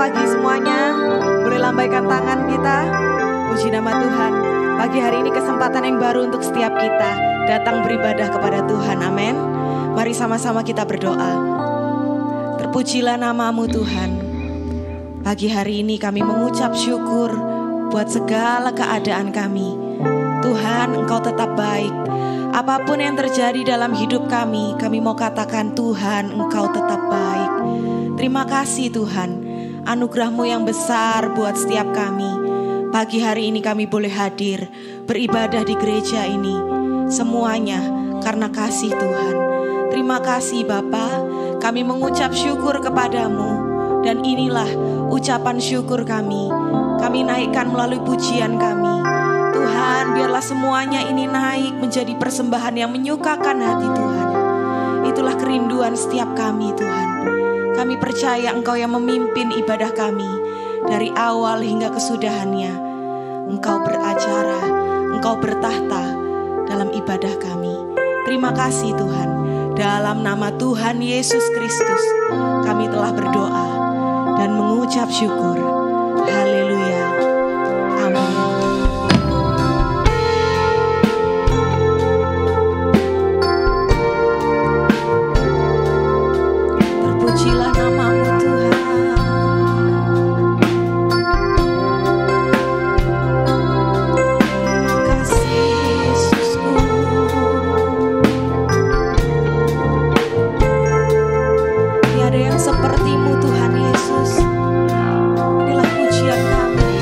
pagi semuanya. Boleh lambaikan tangan kita. Puji nama Tuhan. Pagi hari ini kesempatan yang baru untuk setiap kita datang beribadah kepada Tuhan. Amin. Mari sama-sama kita berdoa. Terpujilah nama-Mu Tuhan. Pagi hari ini kami mengucap syukur buat segala keadaan kami. Tuhan, Engkau tetap baik. Apapun yang terjadi dalam hidup kami mau katakan Tuhan, Engkau tetap baik. Terima kasih Tuhan, anugerah-Mu yang besar buat setiap kami. Pagi hari ini kami boleh hadir, beribadah di gereja ini. Semuanya karena kasih Tuhan. Terima kasih Bapa, kami mengucap syukur kepadamu. Dan inilah ucapan syukur kami. Kami naikkan melalui pujian kami. Tuhan, biarlah semuanya ini naik menjadi persembahan yang menyukakan hati Tuhan. Itulah kerinduan setiap kami Tuhan. Kami percaya Engkau yang memimpin ibadah kami dari awal hingga kesudahannya. Engkau beracara, Engkau bertahta dalam ibadah kami. Terima kasih Tuhan. Dalam nama Tuhan Yesus Kristus kami telah berdoa dan mengucap syukur. Haleluya. Amin. Terpujilah nama-Mu Tuhan. Kasih Yesusku. Tiada yang seperti-Mu Tuhan Yesus. Inilah pujian kami.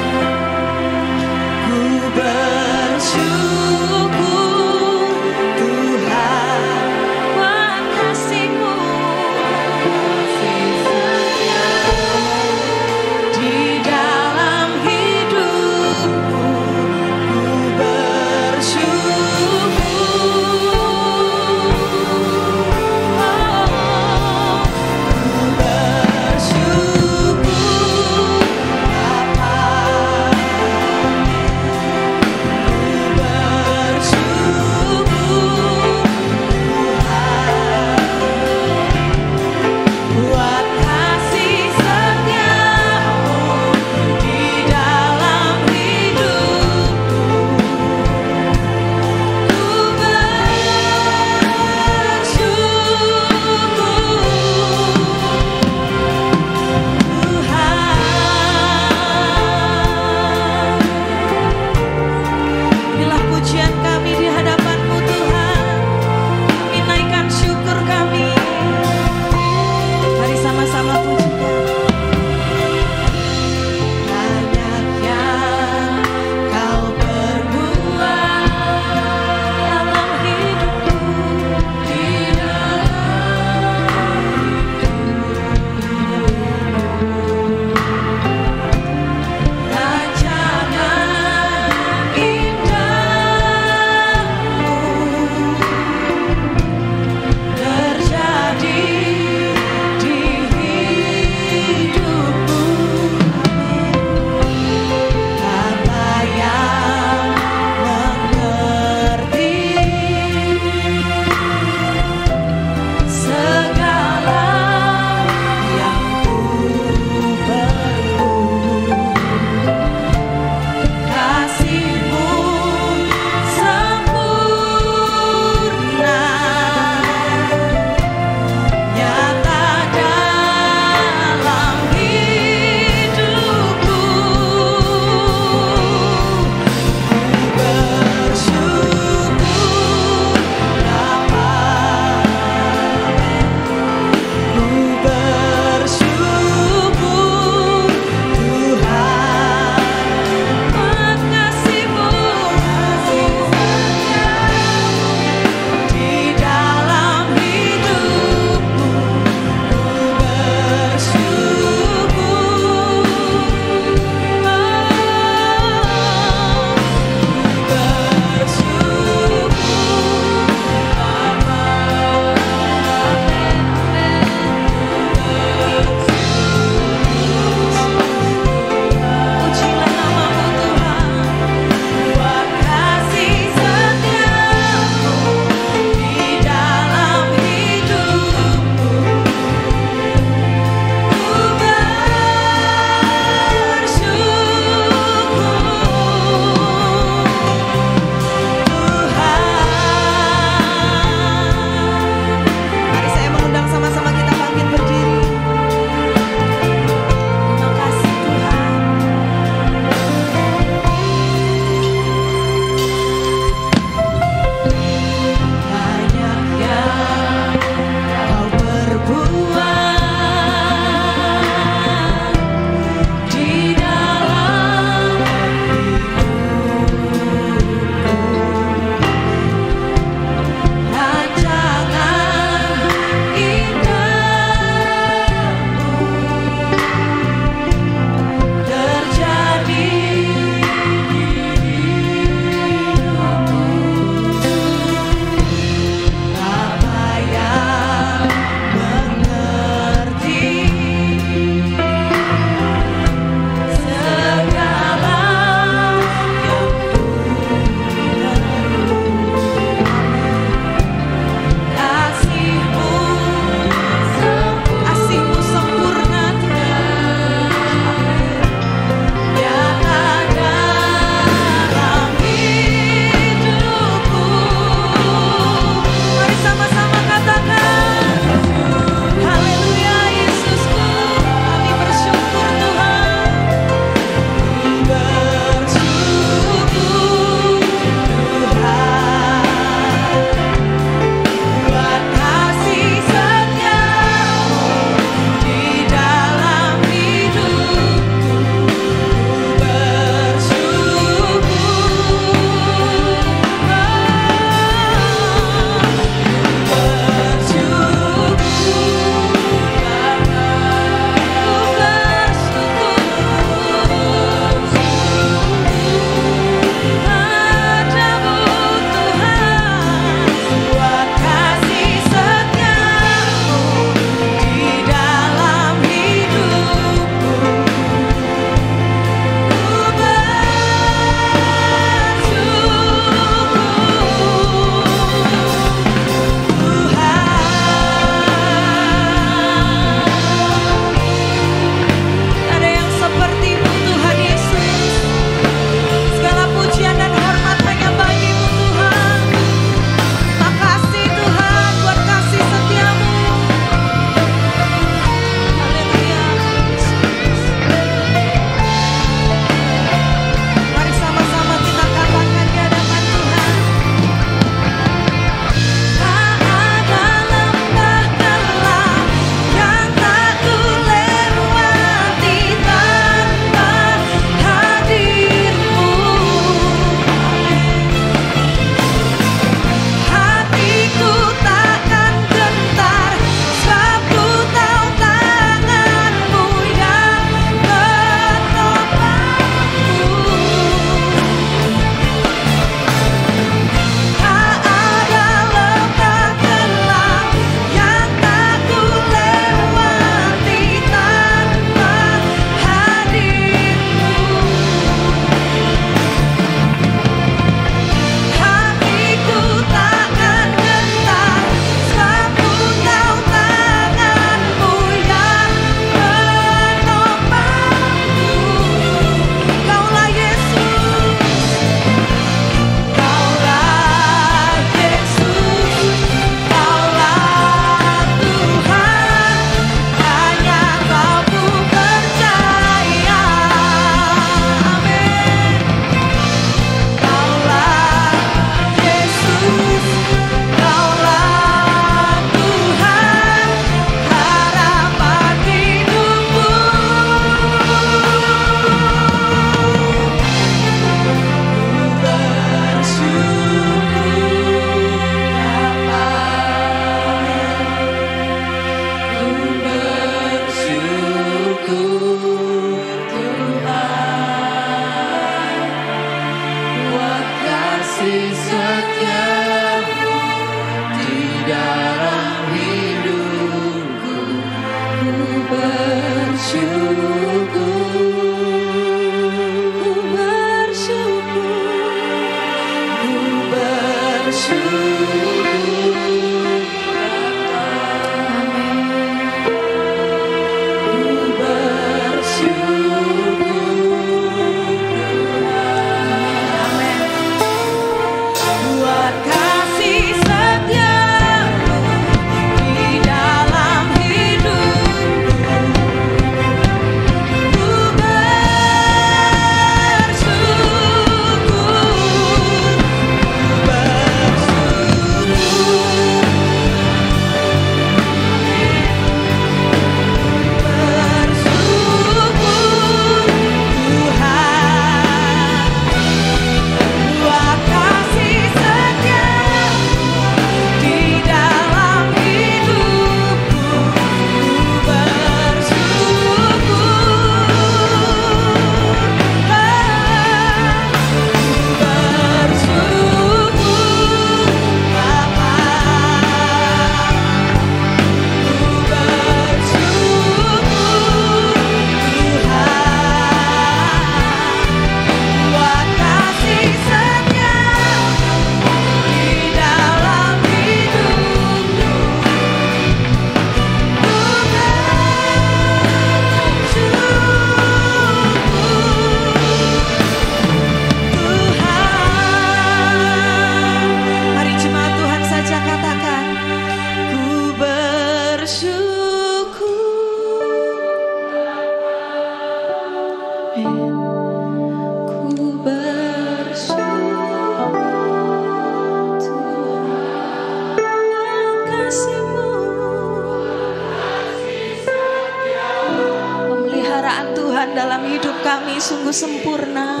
Dalam hidup kami sungguh sempurna.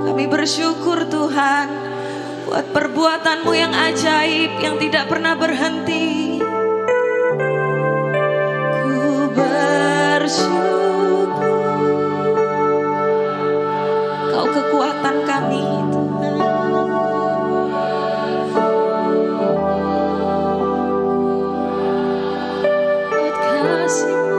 Kami bersyukur Tuhan buat perbuatan-Mu yang ajaib, yang tidak pernah berhenti. Ku bersyukur Kau kekuatan kami Tuhan. Buat kasih-Mu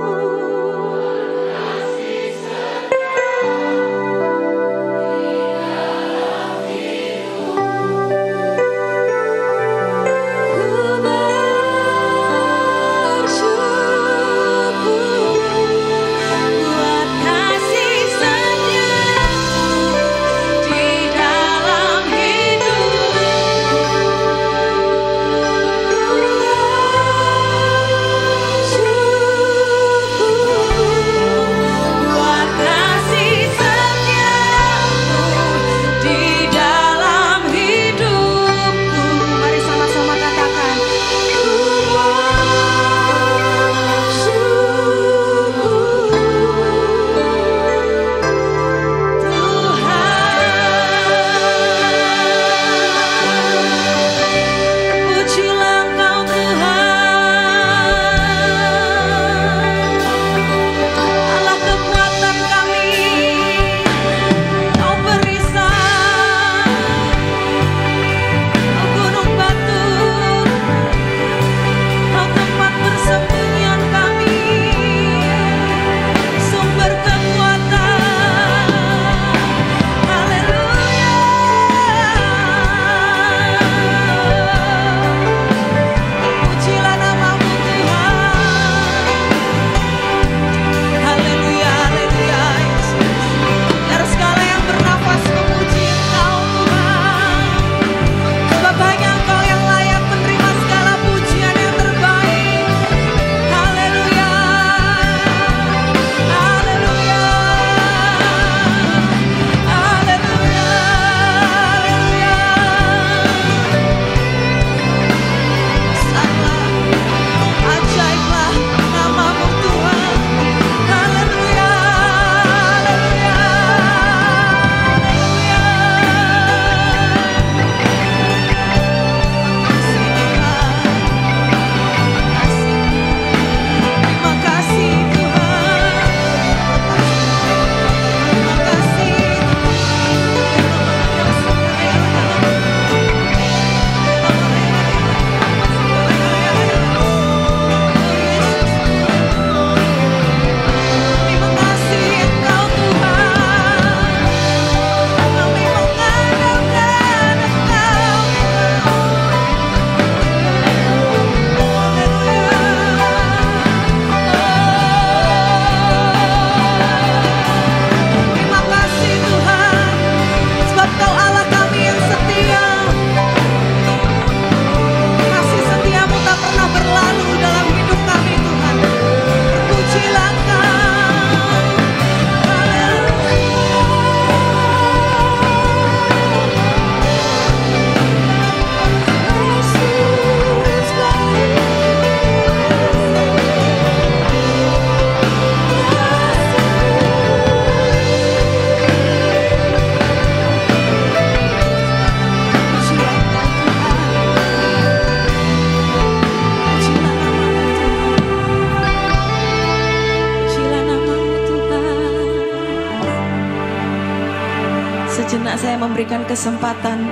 Sejenak saya memberikan kesempatan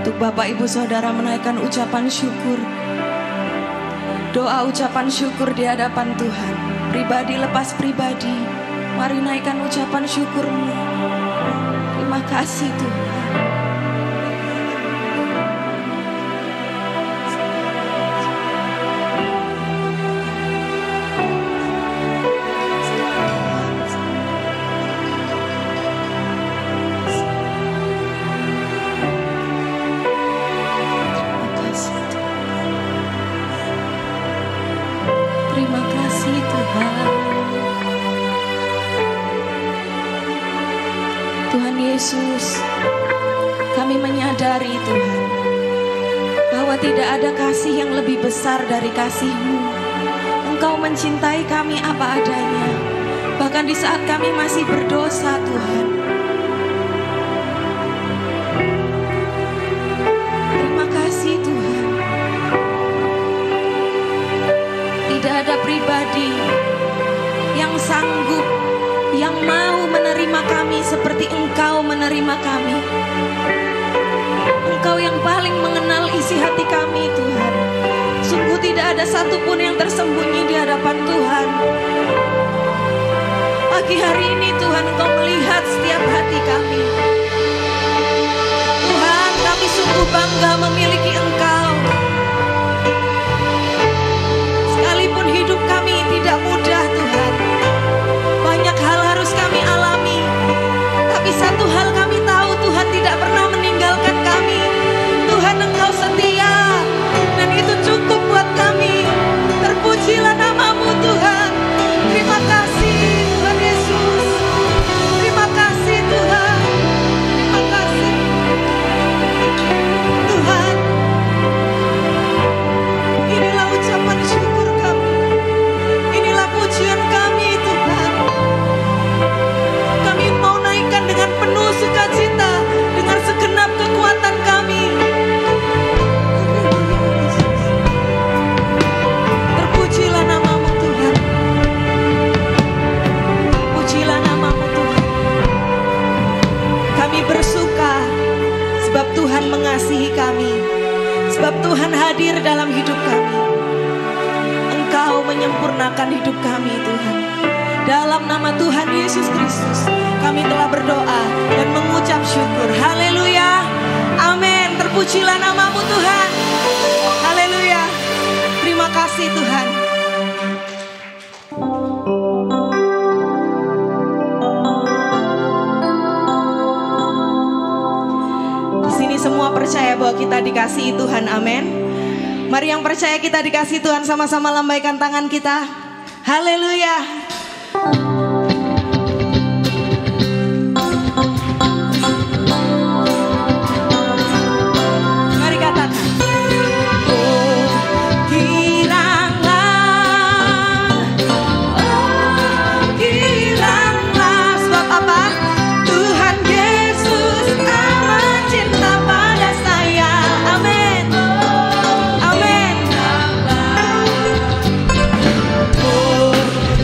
untuk Bapak Ibu Saudara menaikkan ucapan syukur. Doa ucapan syukur di hadapan Tuhan. Pribadi lepas pribadi. Mari naikkan ucapan syukurmu. Terima kasih Tuhan. Terima kasih Tuhan. Tuhan Yesus, kami menyadari Tuhan, bahwa tidak ada kasih yang lebih besar dari kasih-Mu. Engkau mencintai kami apa adanya, bahkan di saat kami masih berdosa Tuhan. Terima kasih Tuhan. Tidak ada pribadi yang sanggup, yang mau menerima kami seperti Engkau menerima kami. Engkau yang paling mengenal isi hati kami Tuhan. Sungguh tidak ada satupun yang tersembunyi di hadapan Tuhan. Pagi hari ini Tuhan, Engkau melihat setiap hati kami. Tuhan, kami sungguh bangga memiliki Engkau. Sekalipun hidup kami tidak mudah Tuhan, banyak hal harus kami alami, tapi satu hal kami tahu, Tuhan tidak pernah meninggalkan kami. Tuhan, Engkau setia, dan itu cukup buat kami. Terpujilah nama-Mu Tuhan. Terima kasih Tuhan Yesus. Terima kasih Tuhan. Terima kasih Tuhan. Inilah ucapan syukur kami. Inilah pujian kami Tuhan. Kami mau naikkan dengan penuh sukacita, dengan segenap kekuatan kami. Terpujilah nama-Mu Tuhan. Pujilah nama-Mu Tuhan. Kami bersuka sebab Tuhan mengasihi kami, sebab Tuhan hadir dalam hidup kami. Engkau menyempurnakan hidup kami Tuhan. Dalam nama Tuhan Yesus Kristus, kami telah berdoa dan mengucap syukur. Haleluya. Amin. Terpujilah nama-Mu Tuhan. Haleluya. Terima kasih Tuhan. Di sini semua percaya bahwa kita dikasihi Tuhan. Amin. Mari yang percaya kita dikasihi Tuhan, sama-sama lambaikan tangan kita. Haleluya.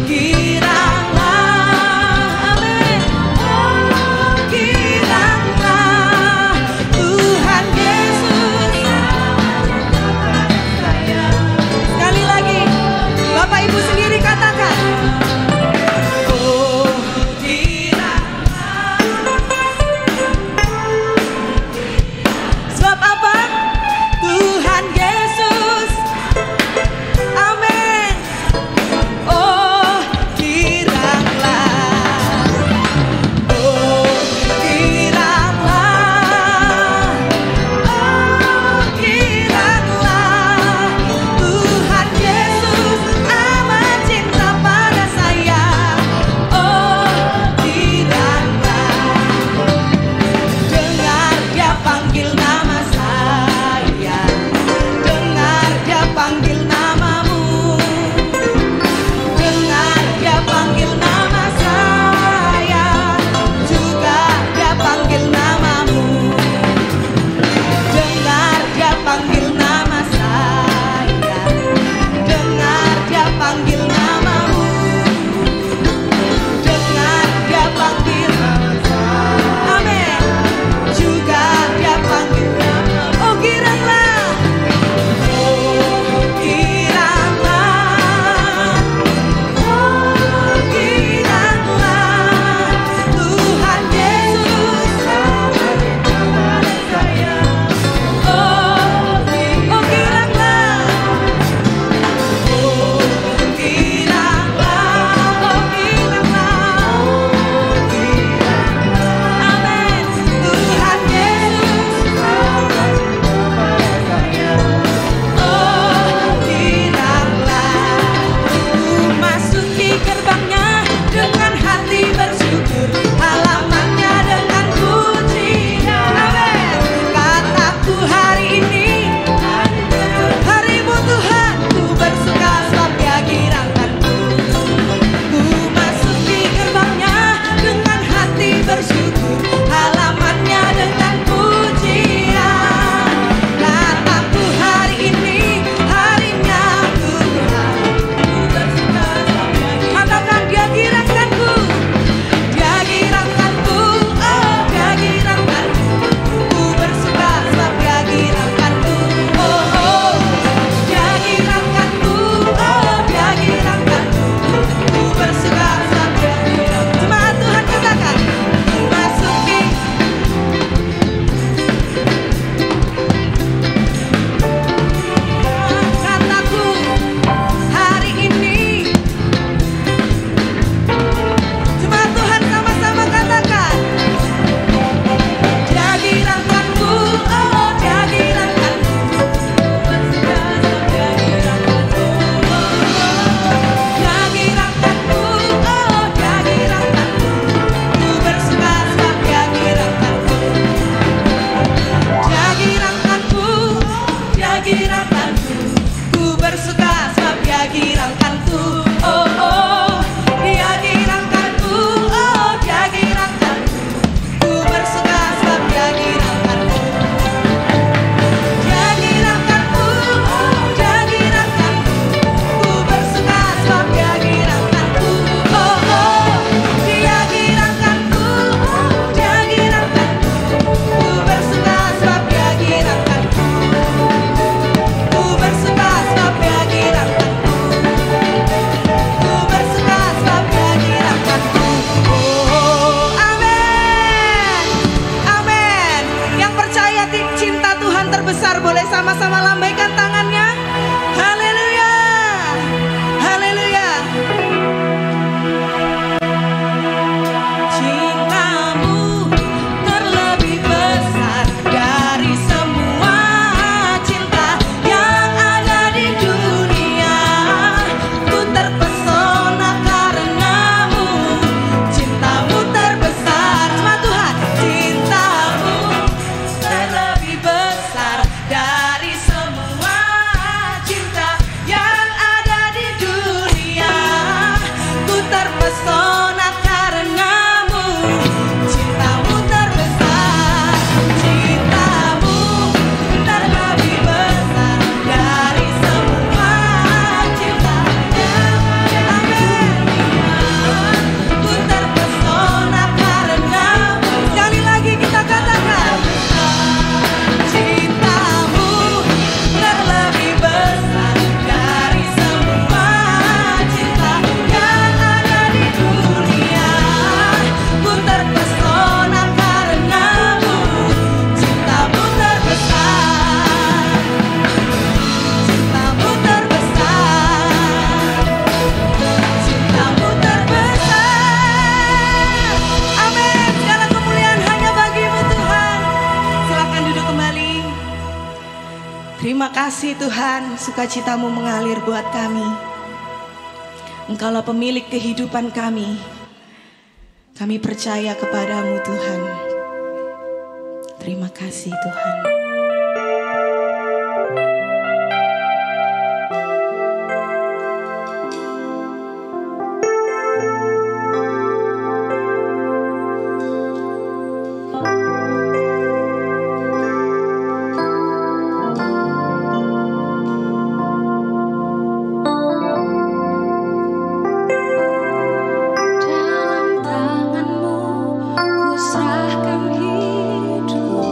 Kiranya bersyukur, halamannya dengan pujian. Kataku hari ini harinya Tuhan, ku bersuka sampai. Katakan dia giranganku, dia giranganku, oh dia giranganku. Ku bersuka sebab dia giranganku, oh oh. Dia giranganku, oh dia giranganku. Ku bersuka sebab dia giranganku. Jemaat Tuhan katakan, masuki. Kataku hari ini. Jemaat Tuhan sama-sama katakan, dia giranganku, oh dia giranganku. Bersuka sebab dia giranganku, dia giranganku, oh dia giranganku. Ku bersuka sebab dia giranganku. Dia giranganku, dia giranganku. Ku bersuka sebab dia giranganku, oh oh. Dia giranganku, oh dia giranganku. Ku bersuka sebab dia giranganku. Dia giranganku, oh dia giranganku. Ku bersuka sebab dia giranganku, oh oh. Dia giranganku, oh dia giranganku. Ku bersuka sebab dia giranganku. Ku bersuka sebab dia giranganku. Ku bersuka sebab dia giranganku. Oh, amin. Amin. Yang percaya cinta Tuhan terbesar boleh sama-sama lambaikan tangannya. Haleluya. Haleluya. Cintamu terlebih besar dari semua cinta yang ada di dunia. Ku terpesona karenamu, cintamu terbesar. Cuma Tuhan, cintamu terlebih besar dari semua cinta yang ada di dunia. Ku terpesona karenamu, cintamu terbesar. Cintamu terlebih besar dari semua cinta yang amin. Ku terpesona karenamu. Sekali lagi kita katakan, cintamu terlebih besar dari semua cinta yang ada di dunia. Ku terpesona karenamu, cintamu terbesar. Cintamu terbesar. Cintamu terbesar. Amin. Segala kemuliaan hanya bagimu Tuhan. Silakan duduk kembali. Terima kasih Tuhan, sukacitamu mengalir buat kami. Engkaulah pemilik kehidupan kami. Kami percaya kepadamu Tuhan. Terima kasih Tuhan. Dalam tanganmu ku serahkan hidupku.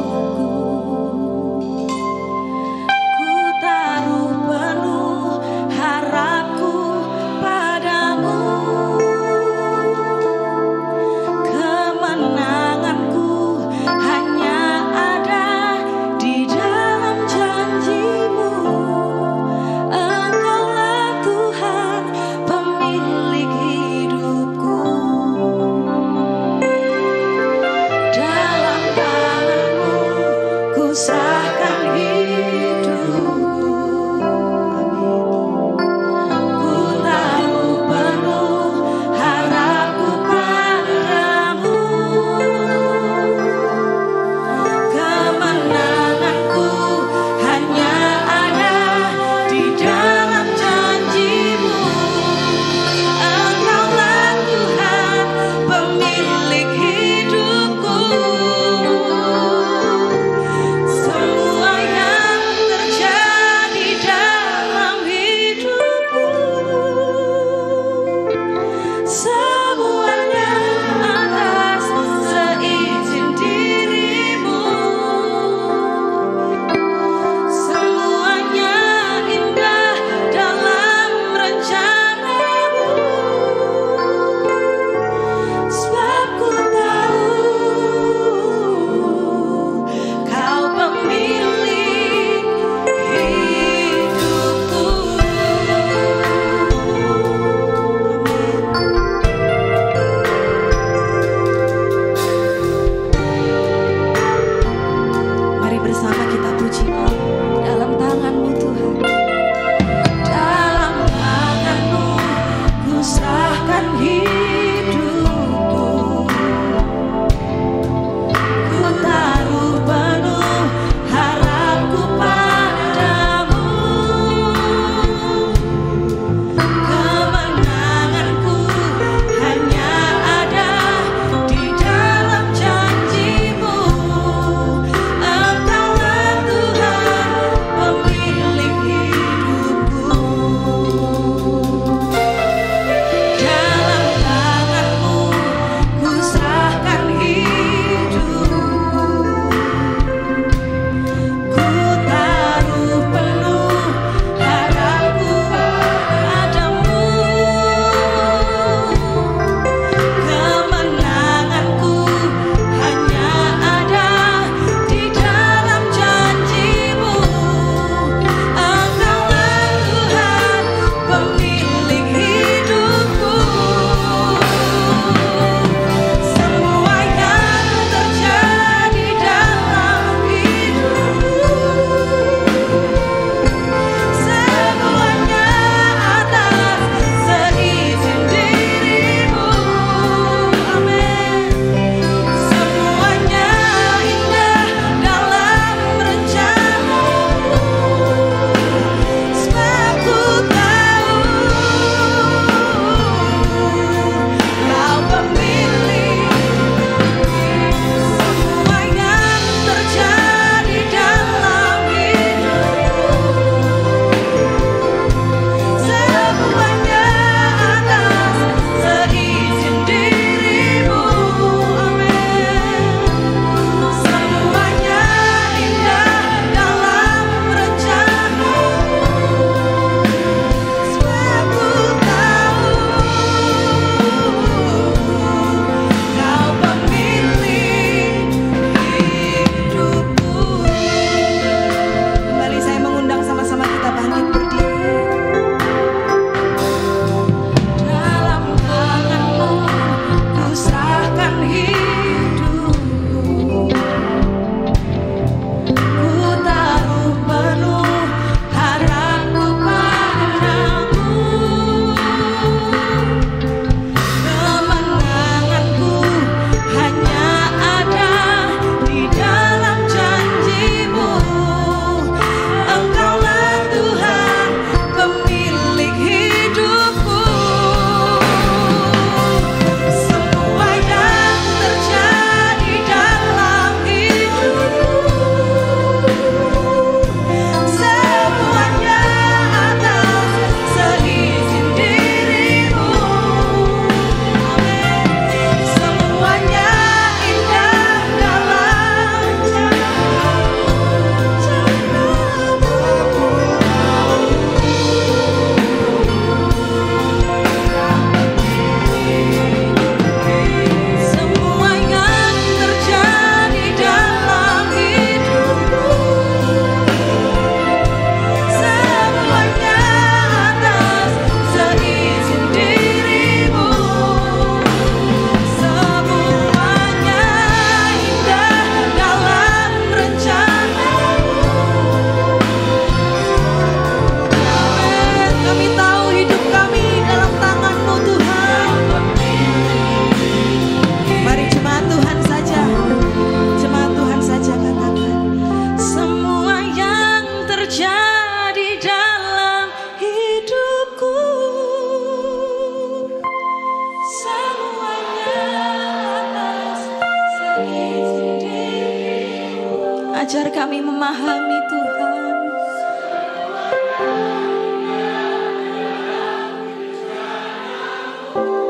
Ajar kami memahami Tuhan.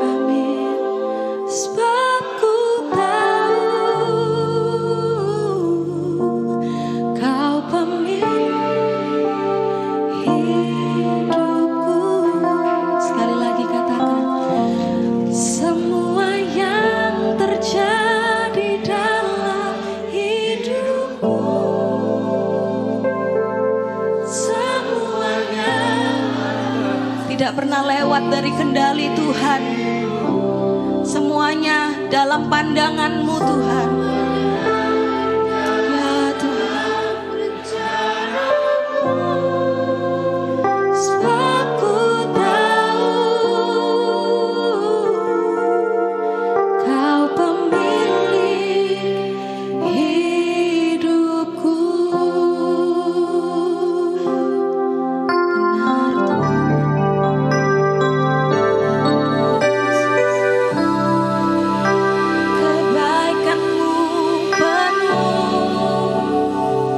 Amin. Sebab ku tahu Kau pemilik hidupku. Sekali lagi katakan, semua yang terjadi dalam hidupku, semuanya tidak pernah lewat dari kendali Tuhan. Semuanya dalam pandangan-Mu Tuhan. Ya Tuhan, sebab ku tahu Kau pemilik hidupku. Benar kebaikan-Mu penuh.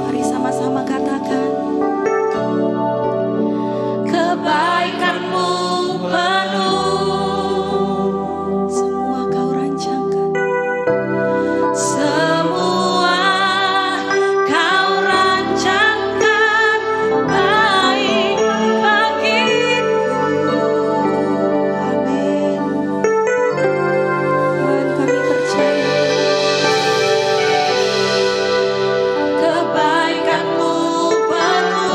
Mari sama-sama katakan, kebaikan-Mu penuh. Semua Kau rancangkan, semua Kau rancangkan baik bagiku. Amin. Tuhan, kami percaya kebaikan-Mu penuh.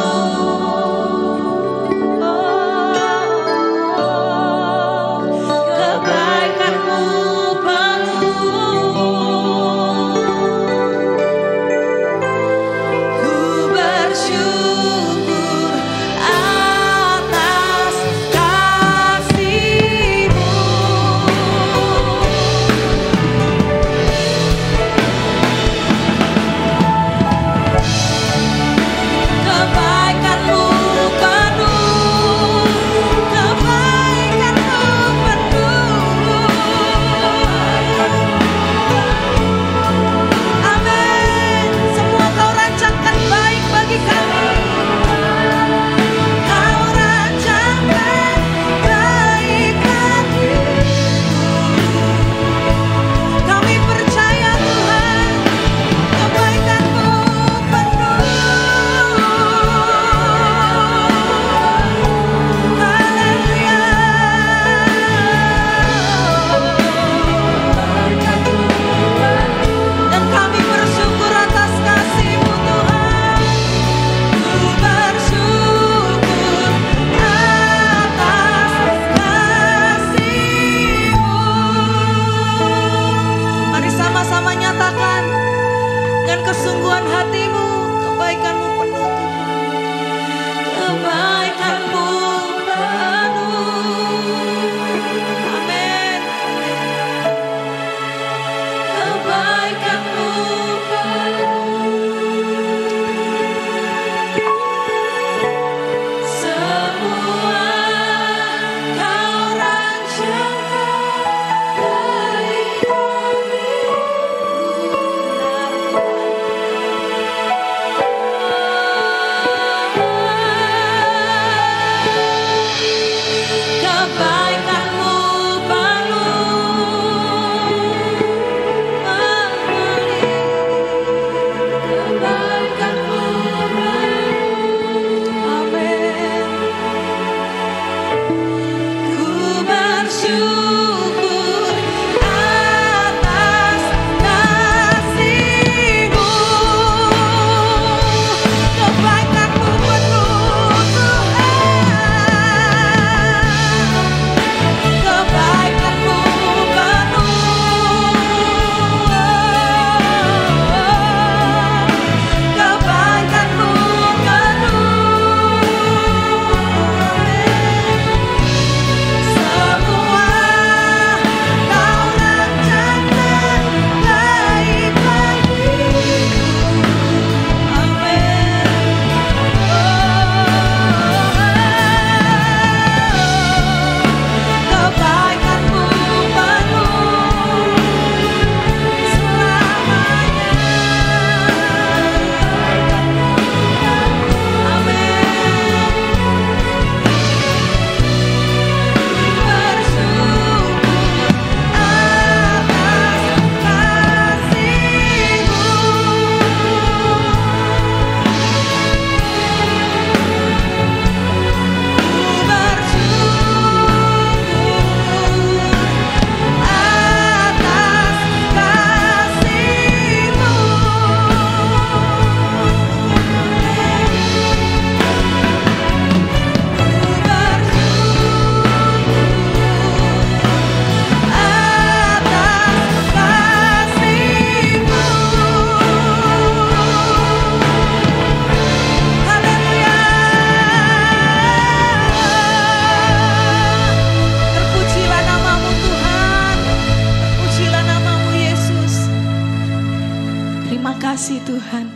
Kebaikan-Mu penuh. Ku bersyukur atas kasih-Mu. Kebaikan-Mu penuh, kebaikan-Mu penuh. Amin. Semua Kau rancangkan baik bagi kami. Kau rancangkan baik bagiku. Kami percaya Tuhan, kebaikan-Mu penuh. Haleluya. Dan kami bersyukur atas kasih-Mu Tuhan. Ku bersyukur atas kasih-Mu. Mari sama-sama nyatakan dengan kesungguhan hatimu, kebaikan-Mu penuh Tuhan. Kebaikan-Mu penuh. Amin. Kebaikan-Mu penuh. Semua Kau rancangkan baik bagiku. kasih Tuhan.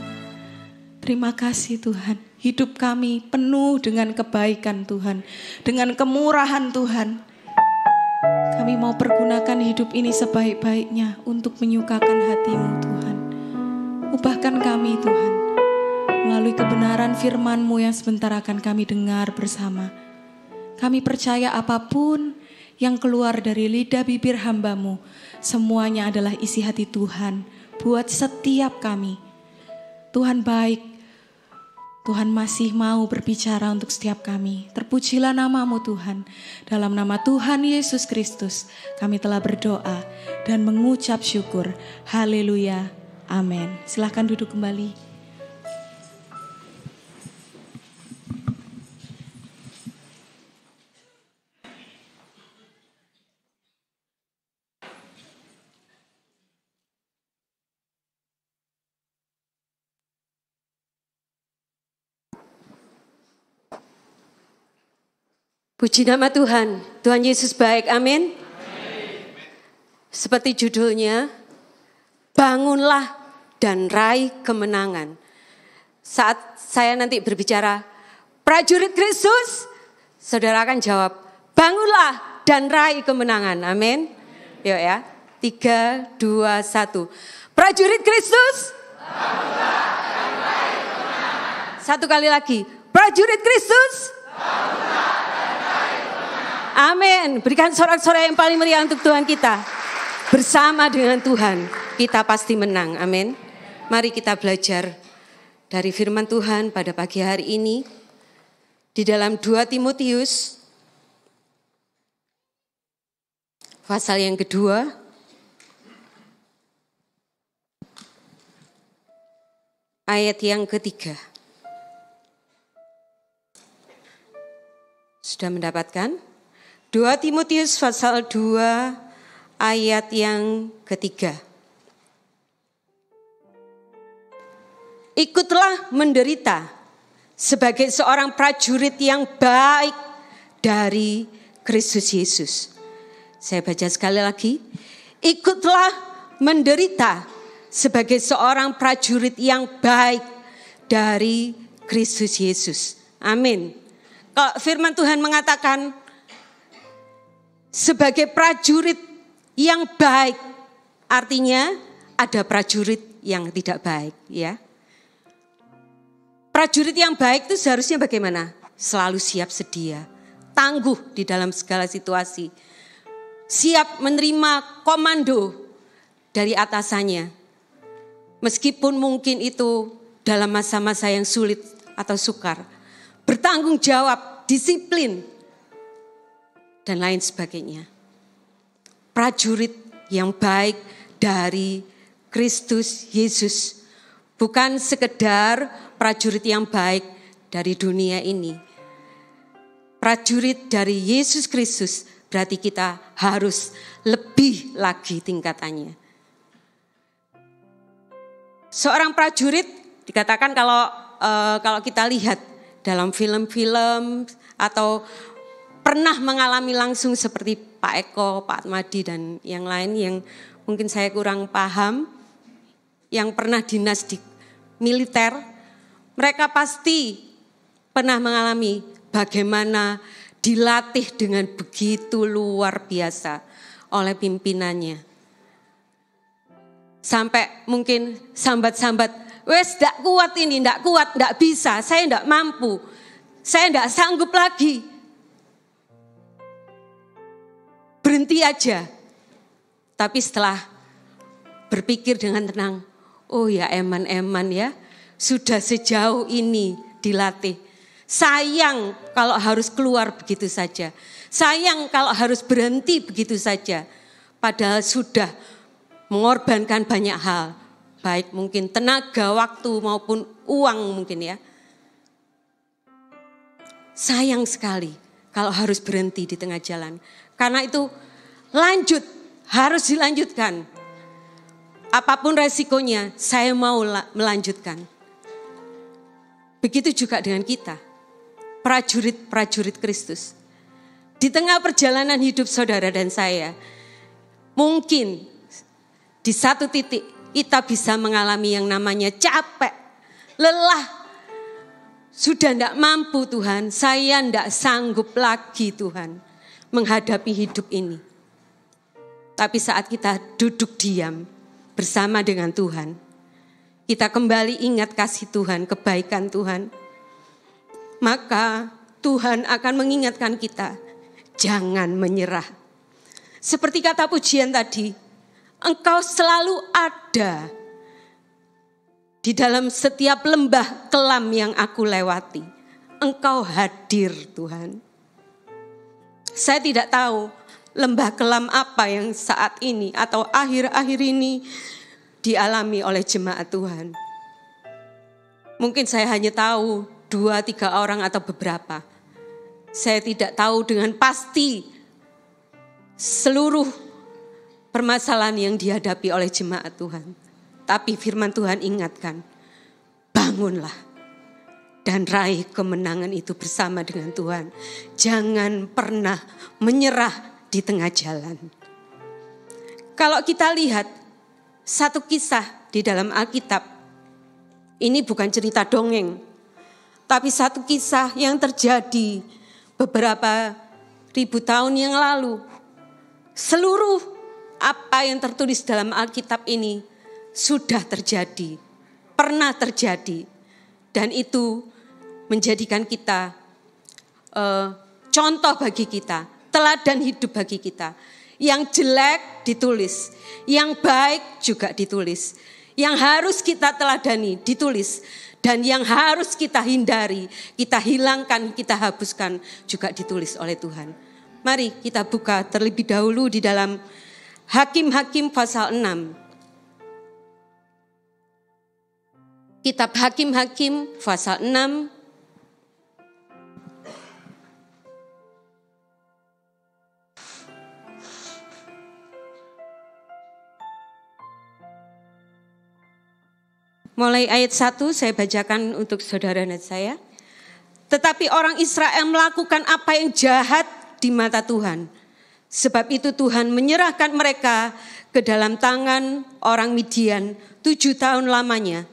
Terima kasih Tuhan. Hidup kami penuh dengan kebaikan Tuhan. Dengan kemurahan Tuhan. Kami mau pergunakan hidup ini sebaik-baiknya untuk menyukakan hati-Mu Tuhan. Ubahkan kami Tuhan. Melalui kebenaran firman-Mu yang sebentar akan kami dengar bersama. Kami percaya apapun yang keluar dari lidah bibir hamba-Mu, semuanya adalah isi hati Tuhan buat setiap kami. Tuhan baik. Tuhan masih mau berbicara untuk setiap kami. Terpujilah nama-Mu Tuhan. Dalam nama Tuhan Yesus Kristus kami telah berdoa dan mengucap syukur. Haleluya. Amin. Silahkan duduk kembali. Puji nama Tuhan, Tuhan Yesus baik, amin. Seperti judulnya, bangunlah dan raih kemenangan. Saat saya nanti berbicara, prajurit Kristus, saudara akan jawab, bangunlah dan raih kemenangan, amin. Yuk ya, 3, 2, 1. Prajurit Kristus, bangunlah dan raih kemenangan. Satu kali lagi, prajurit Kristus, bangunlah. Amin. Berikan sorak-sorai yang paling meriah untuk Tuhan kita. Bersama dengan Tuhan, kita pasti menang. Amin. Mari kita belajar dari firman Tuhan pada pagi hari ini. Di dalam 2 Timotius, pasal yang kedua. Ayat yang ketiga. Sudah mendapatkan? 2 Timotius pasal 2 ayat yang ketiga. Ikutlah menderita sebagai seorang prajurit yang baik dari Kristus Yesus. Saya baca sekali lagi. Ikutlah menderita sebagai seorang prajurit yang baik dari Kristus Yesus. Amin. Kalau firman Tuhan mengatakan sebagai prajurit yang baik, artinya ada prajurit yang tidak baik, ya. Prajurit yang baik itu seharusnya bagaimana? Selalu siap sedia, tangguh di dalam segala situasi, siap menerima komando dari atasannya. Meskipun mungkin itu dalam masa-masa yang sulit atau sukar, bertanggung jawab, disiplin, dan lain sebagainya. Prajurit yang baik dari Kristus Yesus. Bukan sekedar prajurit yang baik dari dunia ini. Prajurit dari Yesus Kristus berarti kita harus lebih lagi tingkatannya. Seorang prajurit dikatakan kalau kita lihat dalam film-film atau pernah mengalami langsung seperti Pak Eko, Pak Atmadi dan yang lain yang mungkin saya kurang paham, yang pernah dinas di militer, mereka pasti pernah mengalami bagaimana dilatih dengan begitu luar biasa oleh pimpinannya. Sampai mungkin sambat-sambat, wes ndak kuat ini, ndak kuat, ndak bisa, saya ndak mampu, saya ndak sanggup lagi. Berhenti aja. Tapi setelah berpikir dengan tenang, oh ya eman-eman ya, sudah sejauh ini dilatih. Sayang kalau harus keluar begitu saja. Sayang kalau harus berhenti begitu saja. Padahal sudah mengorbankan banyak hal. Baik mungkin tenaga, waktu maupun uang mungkin ya. Sayang sekali kalau harus berhenti di tengah jalan. Karena itu lanjut, harus dilanjutkan. Apapun resikonya, saya mau melanjutkan. Begitu juga dengan kita, prajurit-prajurit Kristus. Di tengah perjalanan hidup saudara dan saya, mungkin di satu titik kita bisa mengalami yang namanya capek, lelah. Sudah tidak mampu Tuhan, saya tidak sanggup lagi Tuhan menghadapi hidup ini. Tapi saat kita duduk diam bersama dengan Tuhan, kita kembali ingat kasih Tuhan, kebaikan Tuhan, maka Tuhan akan mengingatkan kita, jangan menyerah. Seperti kata pujian tadi, Engkau selalu ada di dalam setiap lembah kelam yang aku lewati. Engkau hadir Tuhan. Saya tidak tahu lembah kelam apa yang saat ini atau akhir-akhir ini dialami oleh jemaat Tuhan. Mungkin saya hanya tahu 2-3 orang atau beberapa. Saya tidak tahu dengan pasti seluruh permasalahan yang dihadapi oleh jemaat Tuhan. Tapi firman Tuhan ingatkan, bangunlah dan raih kemenangan itu bersama dengan Tuhan. Jangan pernah menyerah di tengah jalan. Kalau kita lihat satu kisah di dalam Alkitab, ini bukan cerita dongeng, tapi satu kisah yang terjadi beberapa ribu tahun yang lalu. Seluruh apa yang tertulis dalam Alkitab ini sudah terjadi, pernah terjadi, dan itu menjadikan kita contoh bagi kita, teladan hidup bagi kita. Yang jelek ditulis, yang baik juga ditulis, yang harus kita teladani ditulis, dan yang harus kita hindari, kita hilangkan, kita hapuskan juga ditulis oleh Tuhan. Mari kita buka terlebih dahulu di dalam Hakim-Hakim pasal 6. Kitab Hakim-Hakim pasal 6. Mulai ayat 1 saya bacakan untuk saudara dan saya. Tetapi orang Israel melakukan apa yang jahat di mata Tuhan. Sebab itu Tuhan menyerahkan mereka ke dalam tangan orang Midian 7 tahun lamanya.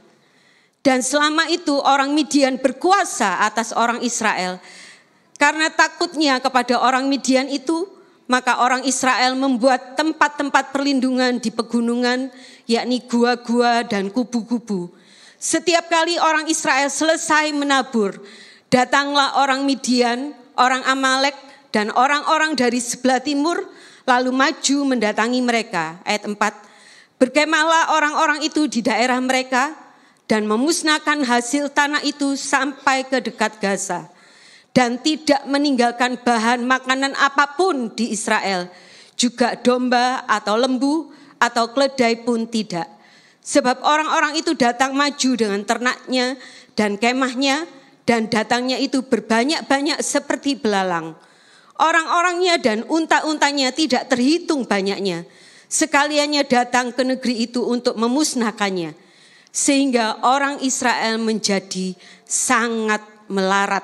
Dan selama itu orang Midian berkuasa atas orang Israel. Karena takutnya kepada orang Midian itu, maka orang Israel membuat tempat-tempat perlindungan di pegunungan, yakni gua-gua dan kubu-kubu. Setiap kali orang Israel selesai menabur, datanglah orang Midian, orang Amalek, dan orang-orang dari sebelah timur, lalu maju mendatangi mereka. Ayat 4, berkemahlah orang-orang itu di daerah mereka, dan memusnahkan hasil tanah itu sampai ke dekat Gaza. Dan tidak meninggalkan bahan makanan apapun di Israel. Juga domba atau lembu atau keledai pun tidak. Sebab orang-orang itu datang maju dengan ternaknya dan kemahnya. Dan datangnya itu berbanyak-banyak seperti belalang. Orang-orangnya dan unta-untanya tidak terhitung banyaknya. Sekaliannya datang ke negeri itu untuk memusnahkannya. Sehingga orang Israel menjadi sangat melarat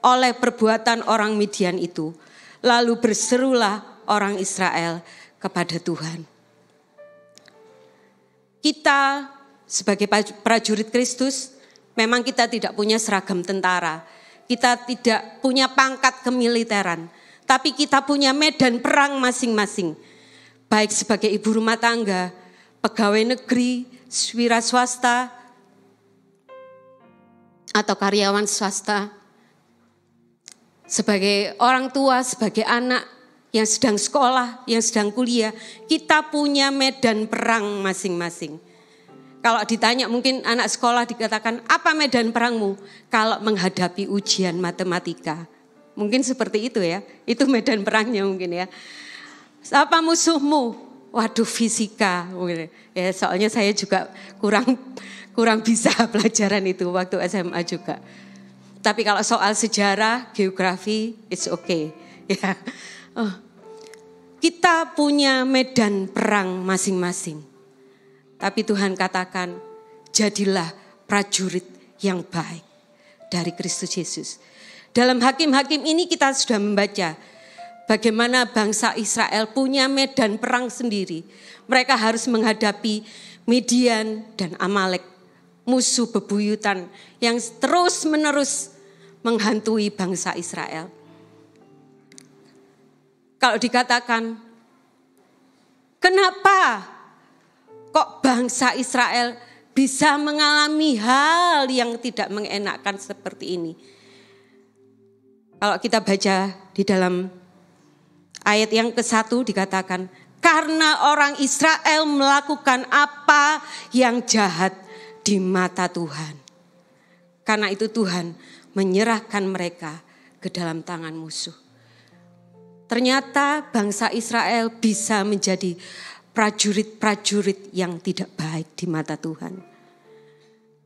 oleh perbuatan orang Midian itu. Lalu berserulah orang Israel kepada Tuhan. Kita sebagai prajurit Kristus, memang kita tidak punya seragam tentara. Kita tidak punya pangkat kemiliteran. Tapi kita punya medan perang masing-masing. Baik sebagai ibu rumah tangga, pegawai negeri, wira swasta, atau karyawan swasta, sebagai orang tua, sebagai anak yang sedang sekolah, yang sedang kuliah, kita punya medan perang masing-masing. Kalau ditanya mungkin anak sekolah dikatakan, apa medan perangmu? Kalau menghadapi ujian matematika. Mungkin seperti itu ya, itu medan perangnya mungkin ya. Apa musuhmu? Waduh, fisika. Ya, soalnya saya juga kurang bisa pelajaran itu waktu SMA juga. Tapi kalau soal sejarah, geografi, it's okay. Ya. Kita punya medan perang masing-masing. Tapi Tuhan katakan, jadilah prajurit yang baik dari Kristus Yesus. Dalam Hakim-Hakim ini kita sudah membaca bagaimana bangsa Israel punya medan perang sendiri. Mereka harus menghadapi Midian dan Amalek, musuh bebuyutan yang terus-menerus menghantui bangsa Israel. Kalau dikatakan, kenapa kok bangsa Israel bisa mengalami hal yang tidak mengenakkan seperti ini? Kalau kita baca di dalam ayat yang ke-1 dikatakan, karena orang Israel melakukan apa yang jahat di mata Tuhan. Karena itu Tuhan menyerahkan mereka ke dalam tangan musuh. Ternyata bangsa Israel bisa menjadi prajurit-prajurit yang tidak baik di mata Tuhan.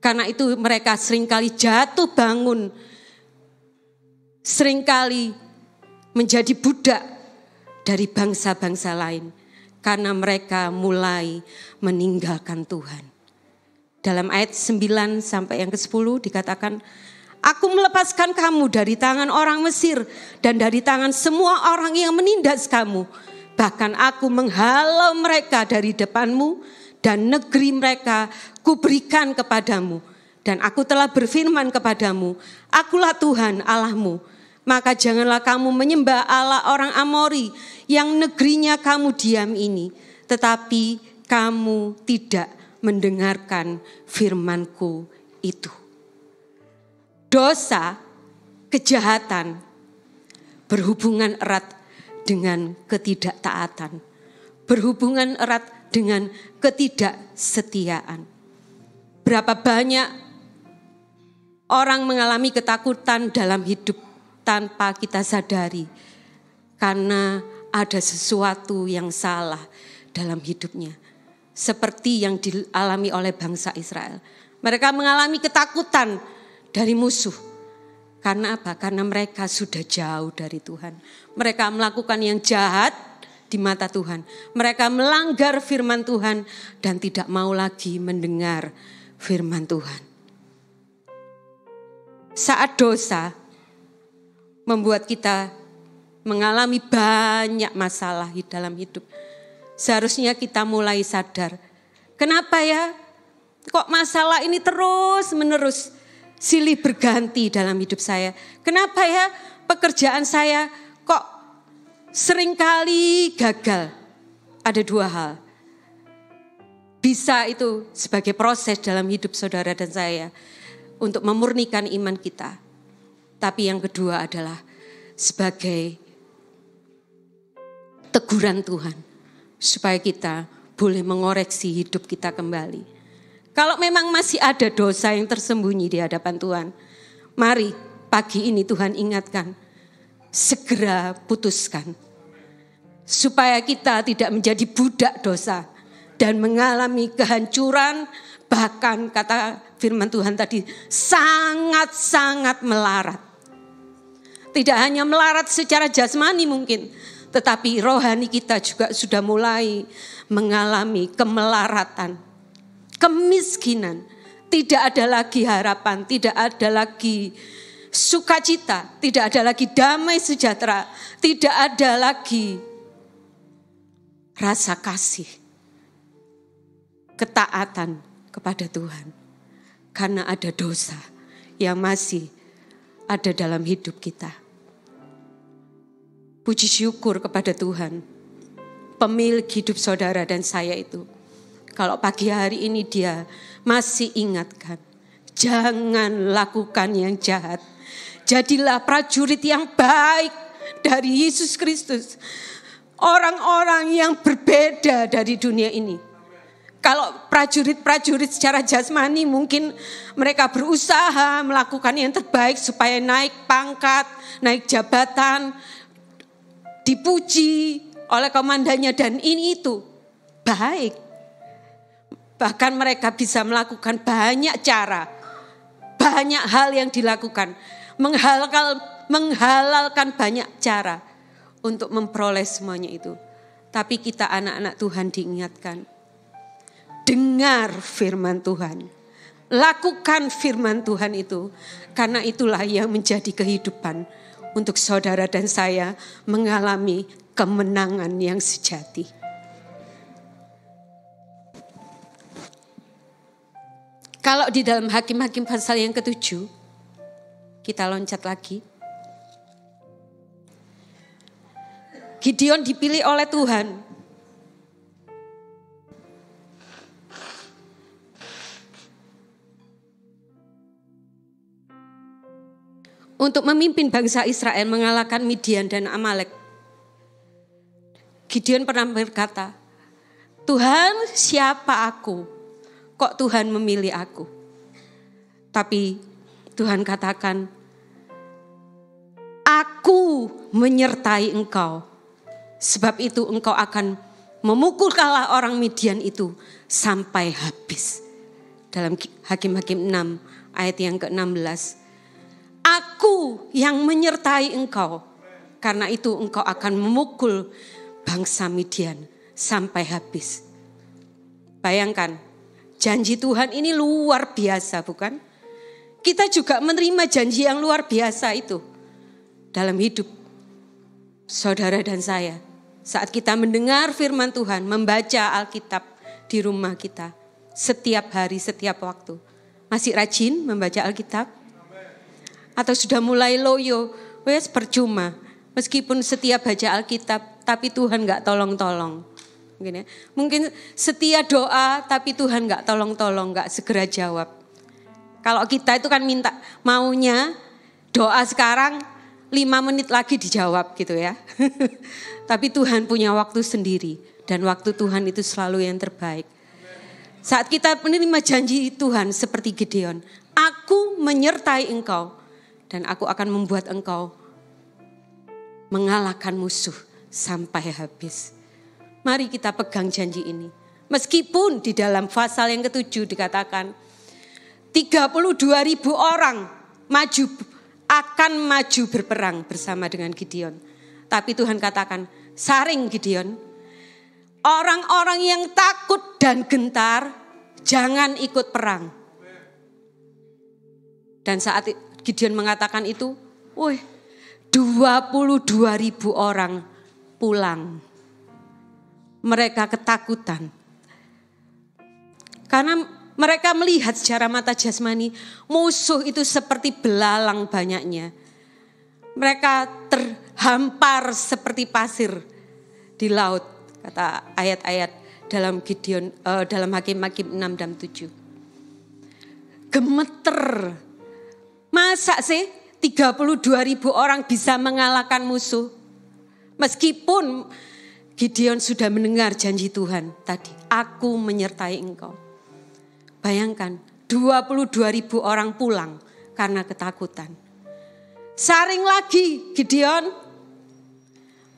Karena itu mereka seringkali jatuh bangun, seringkali menjadi budak dari bangsa-bangsa lain. Karena mereka mulai meninggalkan Tuhan. Dalam ayat 9 sampai yang ke-10 dikatakan, aku melepaskan kamu dari tangan orang Mesir dan dari tangan semua orang yang menindas kamu. Bahkan aku menghalau mereka dari depanmu dan negeri mereka kuberikan kepadamu. Dan aku telah berfirman kepadamu, akulah Tuhan Allahmu. Maka janganlah kamu menyembah Allah orang Amori yang negerinya kamu diam ini. Tetapi kamu tidak mendengarkan firmanku itu. Dosa, kejahatan berhubungan erat dengan ketidaktaatan. Berhubungan erat dengan ketidaksetiaan. Berapa banyak orang mengalami ketakutan dalam hidup tanpa kita sadari, karena ada sesuatu yang salah dalam hidupnya. Seperti yang dialami oleh bangsa Israel. Mereka mengalami ketakutan dari musuh. Karena apa? Karena mereka sudah jauh dari Tuhan. Mereka melakukan yang jahat di mata Tuhan. Mereka melanggar firman Tuhan dan tidak mau lagi mendengar firman Tuhan. Saat dosa membuat kita mengalami banyak masalah di dalam hidup. Seharusnya kita mulai sadar. Kenapa ya? Kok masalah ini terus menerus silih berganti dalam hidup saya? Kenapa ya pekerjaan saya kok seringkali gagal? Ada dua hal. Bisa itu sebagai proses dalam hidup saudara dan saya untuk memurnikan iman kita. Tapi yang kedua adalah sebagai teguran Tuhan. Supaya kita boleh mengoreksi hidup kita kembali. Kalau memang masih ada dosa yang tersembunyi di hadapan Tuhan. Mari pagi ini Tuhan ingatkan. Segera putuskan. Supaya kita tidak menjadi budak dosa. Dan mengalami kehancuran. Bahkan kata firman Tuhan tadi sangat-sangat melarat. Tidak hanya melarat secara jasmani mungkin, tetapi rohani kita juga sudah mulai mengalami kemelaratan, kemiskinan. Tidak ada lagi harapan, tidak ada lagi sukacita, tidak ada lagi damai sejahtera, tidak ada lagi rasa kasih, ketaatan kepada Tuhan. Karena ada dosa yang masih ada dalam hidup kita. Puji syukur kepada Tuhan, pemilik hidup saudara dan saya itu. Kalau pagi hari ini dia masih ingatkan, jangan lakukan yang jahat. Jadilah prajurit yang baik dari Yesus Kristus. Orang-orang yang berbeda dari dunia ini. Kalau prajurit-prajurit secara jasmani mungkin mereka berusaha melakukan yang terbaik supaya naik pangkat, naik jabatan, dipuji oleh komandannya dan ini itu baik. Bahkan mereka bisa melakukan banyak cara, banyak hal yang dilakukan, menghalalkan banyak cara untuk memperoleh semuanya itu. Tapi kita anak-anak Tuhan diingatkan, dengar firman Tuhan, lakukan firman Tuhan itu, karena itulah yang menjadi kehidupan untuk saudara dan saya mengalami kemenangan yang sejati. Kalau di dalam Hakim-Hakim pasal yang ke-7, kita loncat lagi. Gideon dipilih oleh Tuhan untuk memimpin bangsa Israel mengalahkan Midian dan Amalek. Gideon pernah berkata, Tuhan, siapa aku? Kok Tuhan memilih aku? Tapi Tuhan katakan, aku menyertai engkau. Sebab itu engkau akan memukul kalah orang Midian itu sampai habis. Dalam Hakim-Hakim 6 ayat yang ke-16. Aku yang menyertai engkau. Karena itu engkau akan memukul bangsa Midian sampai habis. Bayangkan, janji Tuhan ini luar biasa, bukan? Kita juga menerima janji yang luar biasa itu dalam hidup saudara dan saya. Saat kita mendengar firman Tuhan, membaca Alkitab di rumah kita setiap hari, setiap waktu. Masih rajin membaca Alkitab? Atau sudah mulai loyo? Wes percuma. Meskipun setiap baca Alkitab, tapi Tuhan gak tolong-tolong. Mungkin setia doa, tapi Tuhan gak tolong-tolong, gak segera jawab. Kalau kita itu kan minta, maunya doa sekarang 5 menit lagi dijawab gitu ya. Tapi Tuhan punya waktu sendiri. Dan waktu Tuhan itu selalu yang terbaik. Saat kita menerima janji Tuhan seperti Gideon. Aku menyertai engkau. Dan aku akan membuat engkau mengalahkan musuh sampai habis. Mari kita pegang janji ini. Meskipun di dalam pasal yang ke-7 dikatakan 32.000 orang akan maju berperang bersama dengan Gideon. Tapi Tuhan katakan, saring Gideon. Orang-orang yang takut dan gentar, jangan ikut perang. Dan saat Gideon mengatakan itu, 22.000 orang pulang. Mereka ketakutan. Karena mereka melihat secara mata jasmani, musuh itu seperti belalang banyaknya. Mereka terhampar seperti pasir di laut, kata ayat-ayat dalam Gideon, dalam Hakim-Hakim 6 dan 7. Gemeter. Masa sih 32.000 orang bisa mengalahkan musuh? Meskipun Gideon sudah mendengar janji Tuhan tadi, aku menyertai engkau. Bayangkan, 22.000 orang pulang karena ketakutan. Saring lagi Gideon,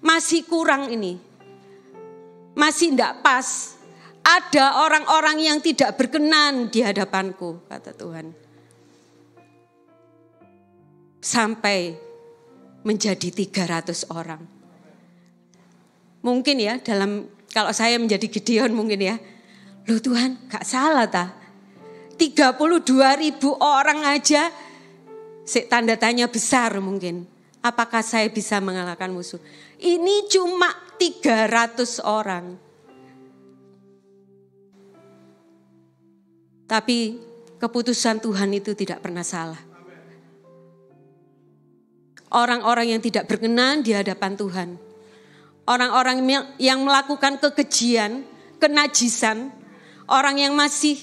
masih kurang ini. Masih tidak pas. Ada orang-orang yang tidak berkenan di hadapanku, kata Tuhan. Sampai menjadi 300 orang. Mungkin ya, kalau saya menjadi Gideon mungkin ya. Loh Tuhan, gak salah ta? 32.000 orang aja, tanda tanya besar mungkin. Apakah saya bisa mengalahkan musuh? Ini cuma 300 orang. Tapi keputusan Tuhan itu tidak pernah salah. Orang-orang yang tidak berkenan di hadapan Tuhan. Orang-orang yang melakukan kekejian, kenajisan. Orang yang masih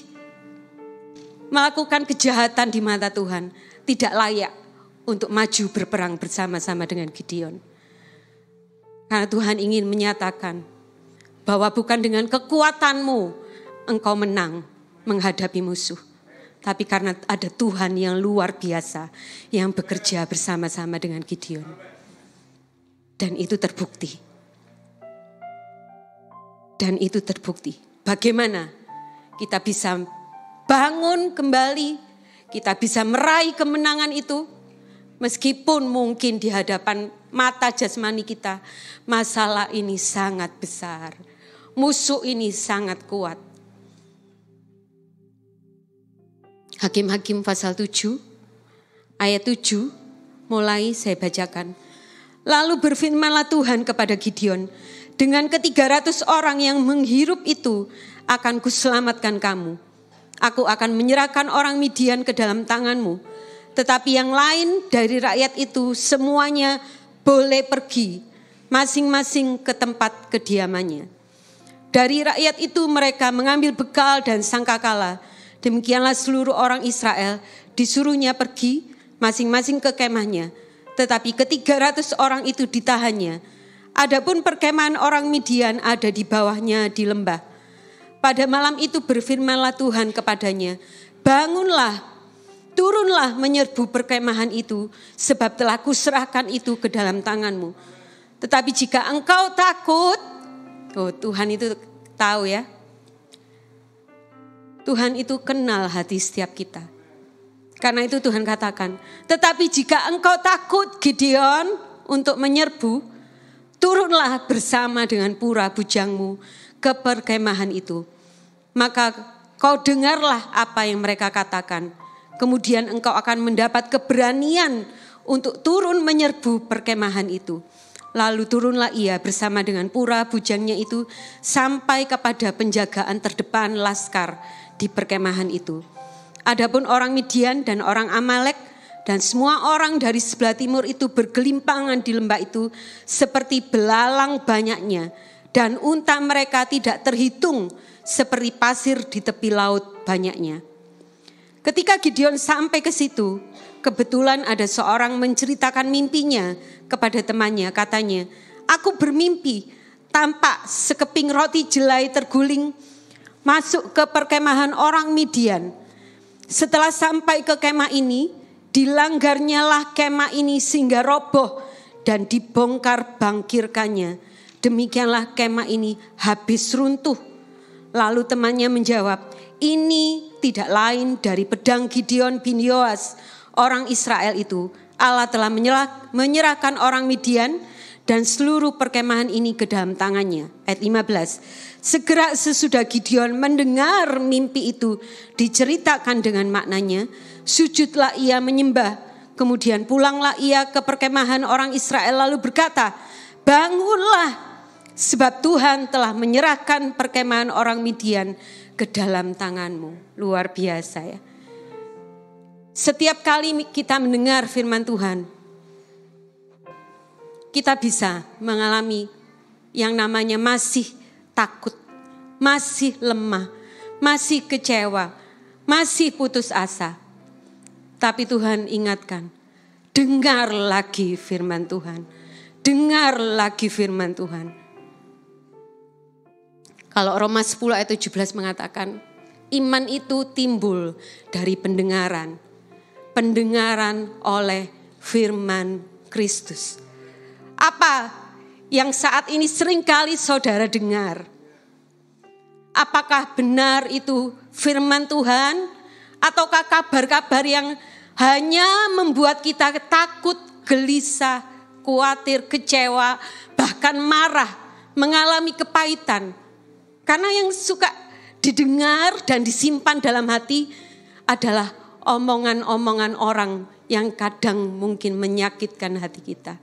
melakukan kejahatan di mata Tuhan. Tidak layak untuk maju berperang bersama-sama dengan Gideon. Karena Tuhan ingin menyatakan bahwa bukan dengan kekuatanmu engkau menang menghadapi musuh. Tapi karena ada Tuhan yang luar biasa yang bekerja bersama-sama dengan Gideon. Dan itu terbukti. Dan itu terbukti. Bagaimana kita bisa bangun kembali, kita bisa meraih kemenangan itu. Meskipun mungkin di hadapan mata jasmani kita, masalah ini sangat besar. Musuh ini sangat kuat. Hakim-Hakim pasal 7, ayat 7, mulai saya bacakan. Lalu berfirmanlah Tuhan kepada Gideon, dengan ke-300 orang yang menghirup itu akan kuselamatkan kamu. Aku akan menyerahkan orang Midian ke dalam tanganmu. Tetapi yang lain dari rakyat itu semuanya boleh pergi masing-masing ke tempat kediamannya. Dari rakyat itu mereka mengambil bekal dan sangkakala. Demikianlah seluruh orang Israel disuruhnya pergi masing-masing ke kemahnya. Tetapi ke-300 orang itu ditahannya. Adapun perkemahan orang Midian ada di bawahnya di lembah. Pada malam itu berfirmanlah Tuhan kepadanya, bangunlah, turunlah menyerbu perkemahan itu, sebab telah kuserahkan itu ke dalam tanganmu. Tetapi jika engkau takut, Tuhan itu tahu ya. Tuhan itu kenal hati setiap kita. Karena itu Tuhan katakan, tetapi jika engkau takut Gideon untuk menyerbu, turunlah bersama dengan pura bujangmu ke perkemahan itu. Maka kau dengarlah apa yang mereka katakan. Kemudian engkau akan mendapat keberanian untuk turun menyerbu perkemahan itu. Lalu turunlah ia bersama dengan pura bujangnya itu sampai kepada penjagaan terdepan laskar di perkemahan itu. Adapun orang Midian dan orang Amalek dan semua orang dari sebelah timur itu bergelimpangan di lembah itu seperti belalang banyaknya, dan unta mereka tidak terhitung seperti pasir di tepi laut banyaknya. Ketika Gideon sampai ke situ, kebetulan ada seorang menceritakan mimpinya kepada temannya. Katanya, aku bermimpi tampak sekeping roti jelai terguling masuk ke perkemahan orang Midian. Setelah sampai ke kemah ini, dilanggarnyalah kemah ini sehingga roboh dan dibongkar bangkirkannya. Demikianlah kemah ini habis runtuh. Lalu temannya menjawab, ini tidak lain dari pedang Gideon bin Yoas, orang Israel itu. Allah telah menyerahkan orang Midian dan seluruh perkemahan ini ke dalam tangannya. Ayat 15. Segera sesudah Gideon mendengar mimpi itu diceritakan dengan maknanya, sujudlah ia menyembah. Kemudian pulanglah ia ke perkemahan orang Israel lalu berkata, bangunlah, sebab Tuhan telah menyerahkan perkemahan orang Midian ke dalam tanganmu. Luar biasa ya. Setiap kali kita mendengar firman Tuhan, kita bisa mengalami yang namanya masih takut, masih lemah, masih kecewa, masih putus asa. Tapi Tuhan ingatkan, dengar lagi firman Tuhan. Dengar lagi firman Tuhan. Kalau Roma 10 ayat 17 mengatakan, iman itu timbul dari pendengaran. Pendengaran oleh firman Kristus. Apa yang saat ini seringkali saudara dengar? Apakah benar itu firman Tuhan? Ataukah kabar-kabar yang hanya membuat kita takut, gelisah, khawatir, kecewa, bahkan marah, mengalami kepahitan? Karena yang suka didengar dan disimpan dalam hati adalah omongan-omongan orang yang kadang mungkin menyakitkan hati kita.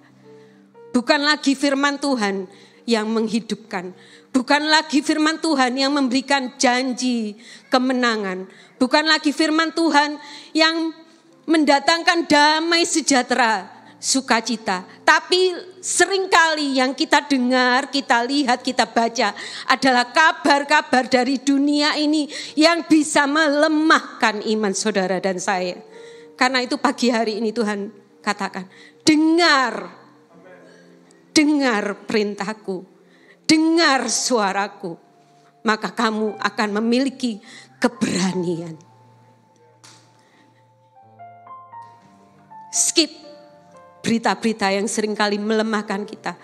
Bukan lagi firman Tuhan yang menghidupkan. Bukan lagi firman Tuhan yang memberikan janji kemenangan. Bukan lagi firman Tuhan yang mendatangkan damai sejahtera, sukacita. Tapi seringkali yang kita dengar, kita lihat, kita baca adalah kabar-kabar dari dunia ini yang bisa melemahkan iman saudara dan saya. Karena itu pagi hari ini Tuhan katakan, dengar perintahku, dengar suaraku, maka kamu akan memiliki keberanian. Skip berita-berita yang seringkali melemahkan kita.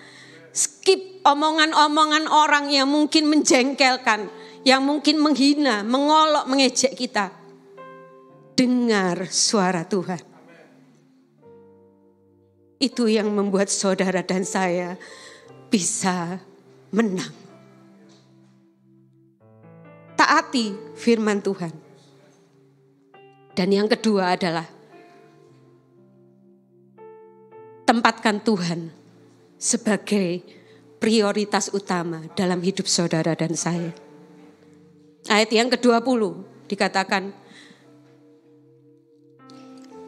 Skip omongan-omongan orang yang mungkin menjengkelkan, yang mungkin menghina, mengolok, mengejek kita. Dengar suara Tuhan. Itu yang membuat saudara dan saya bisa menang. Taati firman Tuhan. Dan yang kedua adalah tempatkan Tuhan sebagai prioritas utama dalam hidup saudara dan saya. Ayat yang ke-20. dikatakan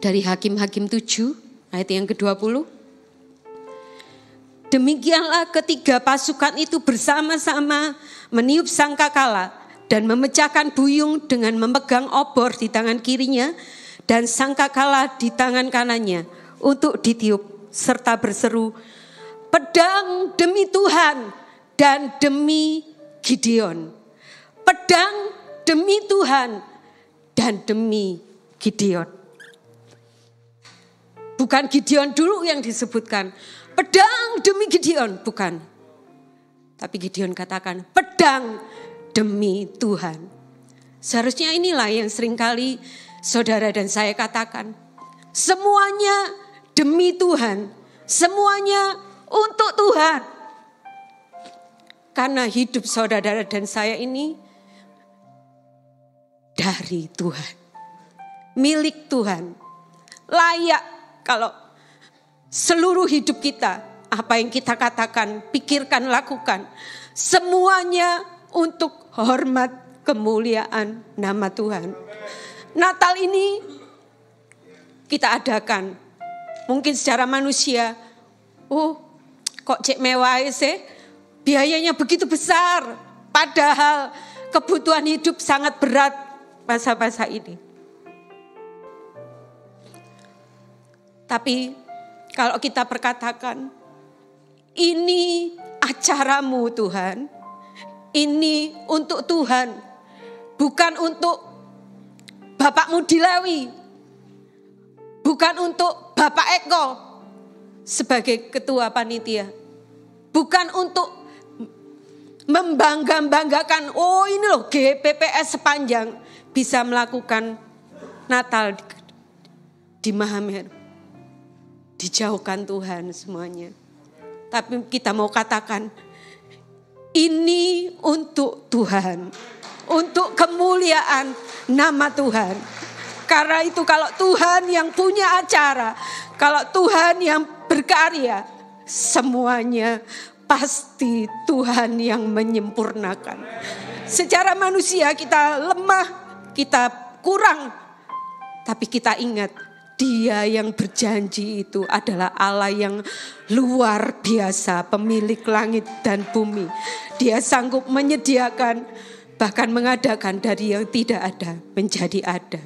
dari Hakim-Hakim 7 ayat yang ke-20. Demikianlah ketiga pasukan itu bersama-sama meniup sangkakala dan memecahkan buyung dengan memegang obor di tangan kirinya dan sangkakala di tangan kanannya untuk ditiup serta berseru, pedang demi Tuhan dan demi Gideon. Pedang demi Tuhan dan demi Gideon. Bukan Gideon dulu yang disebutkan. Pedang demi Gideon, bukan. Tapi Gideon katakan, pedang demi Tuhan. Seharusnya inilah yang seringkali saudara dan saya katakan. Semuanya demi Tuhan. Semuanya untuk Tuhan. Karena hidup saudara dan saya ini dari Tuhan. Milik Tuhan. Layak kalau seluruh hidup kita, apa yang kita katakan, pikirkan, lakukan, semuanya untuk hormat kemuliaan nama Tuhan. Natal ini kita adakan, mungkin secara manusia, kok cek mewah sih, biayanya begitu besar, padahal kebutuhan hidup sangat berat masa-masa ini. Tapi kalau kita perkatakan, ini acaramu Tuhan, ini untuk Tuhan, bukan untuk Bapakmu Dilawi, bukan untuk Bapak Eko sebagai ketua panitia, bukan untuk membangga-banggakan, ini loh GPPS sepanjang bisa melakukan Natal di Mahameru. Dijauhkan Tuhan semuanya. Tapi kita mau katakan, ini untuk Tuhan. Untuk kemuliaan nama Tuhan. Karena itu kalau Tuhan yang punya acara, kalau Tuhan yang berkarya, semuanya pasti Tuhan yang menyempurnakan. Secara manusia kita lemah, kita kurang. Tapi kita ingat, Dia yang berjanji itu adalah Allah yang luar biasa, pemilik langit dan bumi. Dia sanggup menyediakan, bahkan mengadakan dari yang tidak ada menjadi ada.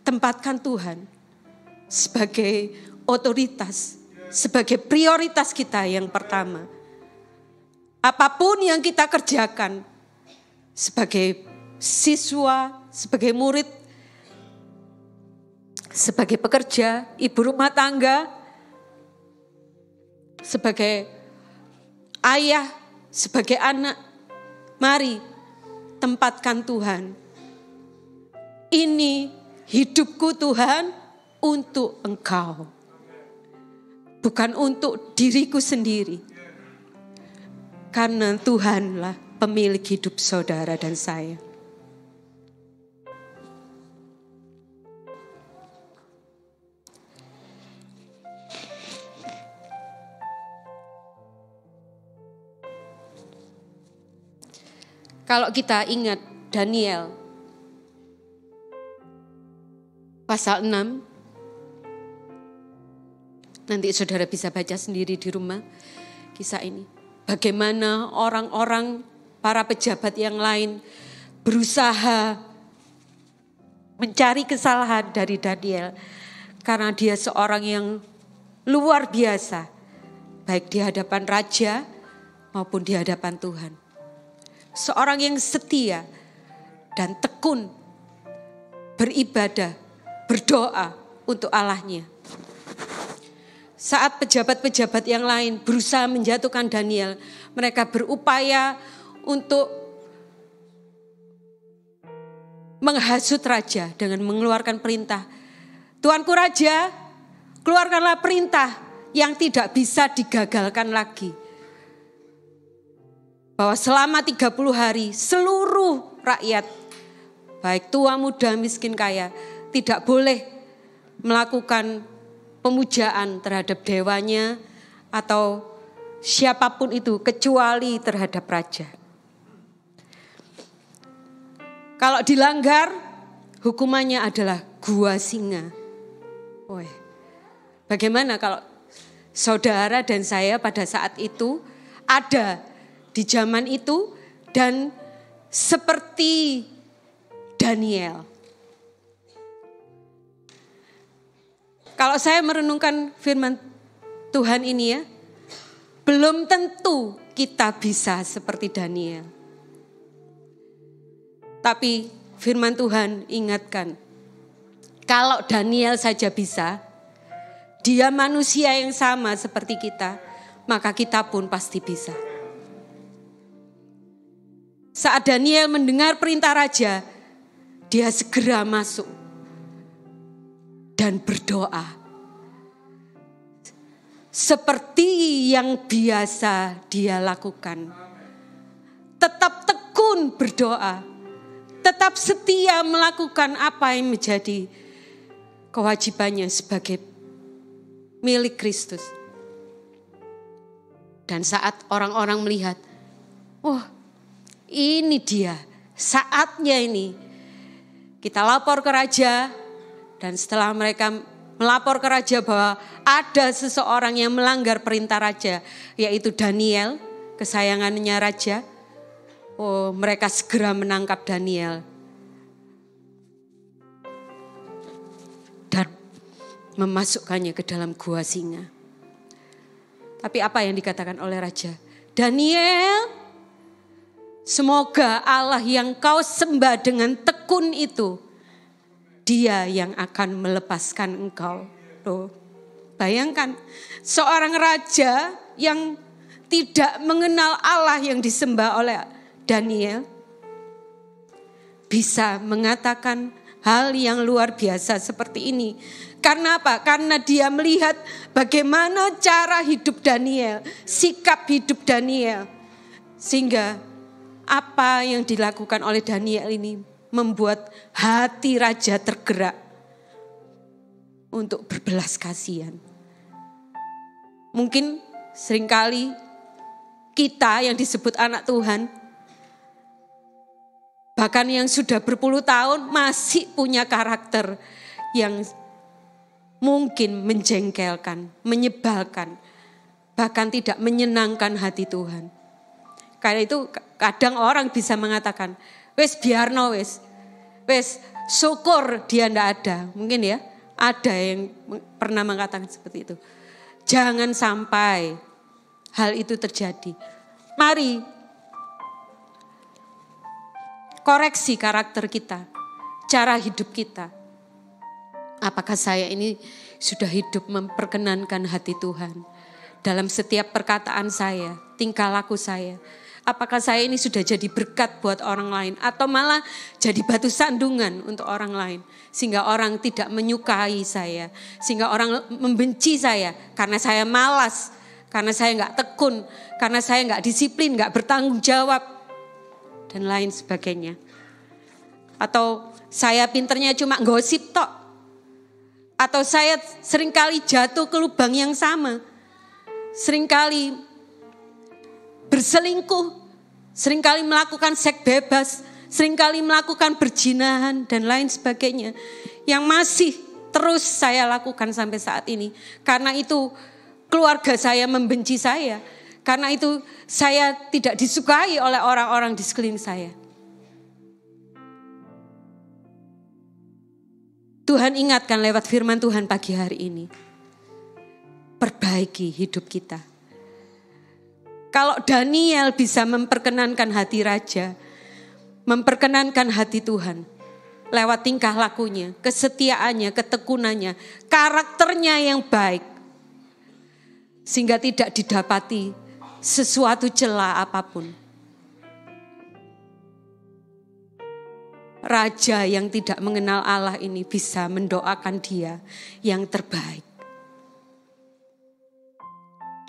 Tempatkan Tuhan sebagai otoritas, sebagai prioritas kita yang pertama. Apapun yang kita kerjakan sebagai siswa, sebagai murid, sebagai pekerja, ibu rumah tangga, sebagai ayah, sebagai anak, mari tempatkan Tuhan. Ini hidupku Tuhan untuk Engkau. Bukan untuk diriku sendiri. Karena Tuhanlah pemilik hidup saudara dan saya. Kalau kita ingat Daniel pasal 6, nanti saudara bisa baca sendiri di rumah kisah ini. Bagaimana orang-orang, para pejabat yang lain berusaha mencari kesalahan dari Daniel. Karena dia seorang yang luar biasa, baik di hadapan raja maupun di hadapan Tuhan. Seorang yang setia dan tekun beribadah, berdoa untuk Allahnya. Saat pejabat-pejabat yang lain berusaha menjatuhkan Daniel, mereka berupaya untuk menghasut raja dengan mengeluarkan perintah. Tuanku raja, keluarkanlah perintah yang tidak bisa digagalkan lagi. Bahwa selama 30 hari seluruh rakyat, baik tua, muda, miskin, kaya, tidak boleh melakukan pemujaan terhadap dewanya atau siapapun itu kecuali terhadap raja. Kalau dilanggar, hukumannya adalah gua singa. Woi, bagaimana kalau saudara dan saya pada saat itu ada di zaman itu dan seperti Daniel. Kalau saya merenungkan firman Tuhan ini ya, belum tentu kita bisa seperti Daniel. Tapi firman Tuhan ingatkan, kalau Daniel saja bisa, dia manusia yang sama seperti kita, maka kita pun pasti bisa. Saat Daniel mendengar perintah raja, dia segera masuk dan berdoa. Seperti yang biasa dia lakukan. Tetap tekun berdoa. Tetap setia melakukan apa yang menjadi kewajibannya sebagai milik Kristus. Dan saat orang-orang melihat, oh ini dia, saatnya ini. Kita lapor ke raja, dan setelah mereka melapor ke raja bahwa ada seseorang yang melanggar perintah raja, yaitu Daniel, kesayangannya raja. Oh, mereka segera menangkap Daniel dan memasukkannya ke dalam gua singa. Tapi apa yang dikatakan oleh raja? Daniel, semoga Allah yang kau sembah dengan tekun itu, dia yang akan melepaskan engkau. Tuh, bayangkan seorang raja yang tidak mengenal Allah yang disembah oleh Daniel bisa mengatakan hal yang luar biasa seperti ini. Karena apa? Karena dia melihat bagaimana cara hidup Daniel, sikap hidup Daniel. Sehingga apa yang dilakukan oleh Daniel ini membuat hati raja tergerak untuk berbelas kasihan. Mungkin seringkali kita yang disebut anak Tuhan, bahkan yang sudah berpuluh tahun masih punya karakter yang mungkin menjengkelkan, menyebalkan, bahkan tidak menyenangkan hati Tuhan. Karena itu kadang orang bisa mengatakan, wes biarno wes syukur dia ndak ada. Mungkin ya ada yang pernah mengatakan seperti itu. Jangan sampai hal itu terjadi. Mari koreksi karakter kita, cara hidup kita. Apakah saya ini sudah hidup memperkenankan hati Tuhan dalam setiap perkataan saya, tingkah laku saya? Apakah saya ini sudah jadi berkat buat orang lain atau malah jadi batu sandungan untuk orang lain sehingga orang tidak menyukai saya, sehingga orang membenci saya karena saya malas, karena saya nggak tekun, karena saya nggak disiplin, nggak bertanggung jawab dan lain sebagainya. Atau saya pinternya cuma gosip tok. Atau saya seringkali jatuh ke lubang yang sama. Seringkali berselingkuh, seringkali melakukan seks bebas, seringkali melakukan perzinahan dan lain sebagainya. Yang masih terus saya lakukan sampai saat ini. Karena itu keluarga saya membenci saya. Karena itu saya tidak disukai oleh orang-orang di sekeliling saya. Tuhan ingatkan lewat firman Tuhan pagi hari ini. Perbaiki hidup kita. Kalau Daniel bisa memperkenankan hati raja, memperkenankan hati Tuhan, lewat tingkah lakunya, kesetiaannya, ketekunannya, karakternya yang baik, sehingga tidak didapati sesuatu celah apapun. Raja yang tidak mengenal Allah ini bisa mendoakan dia yang terbaik.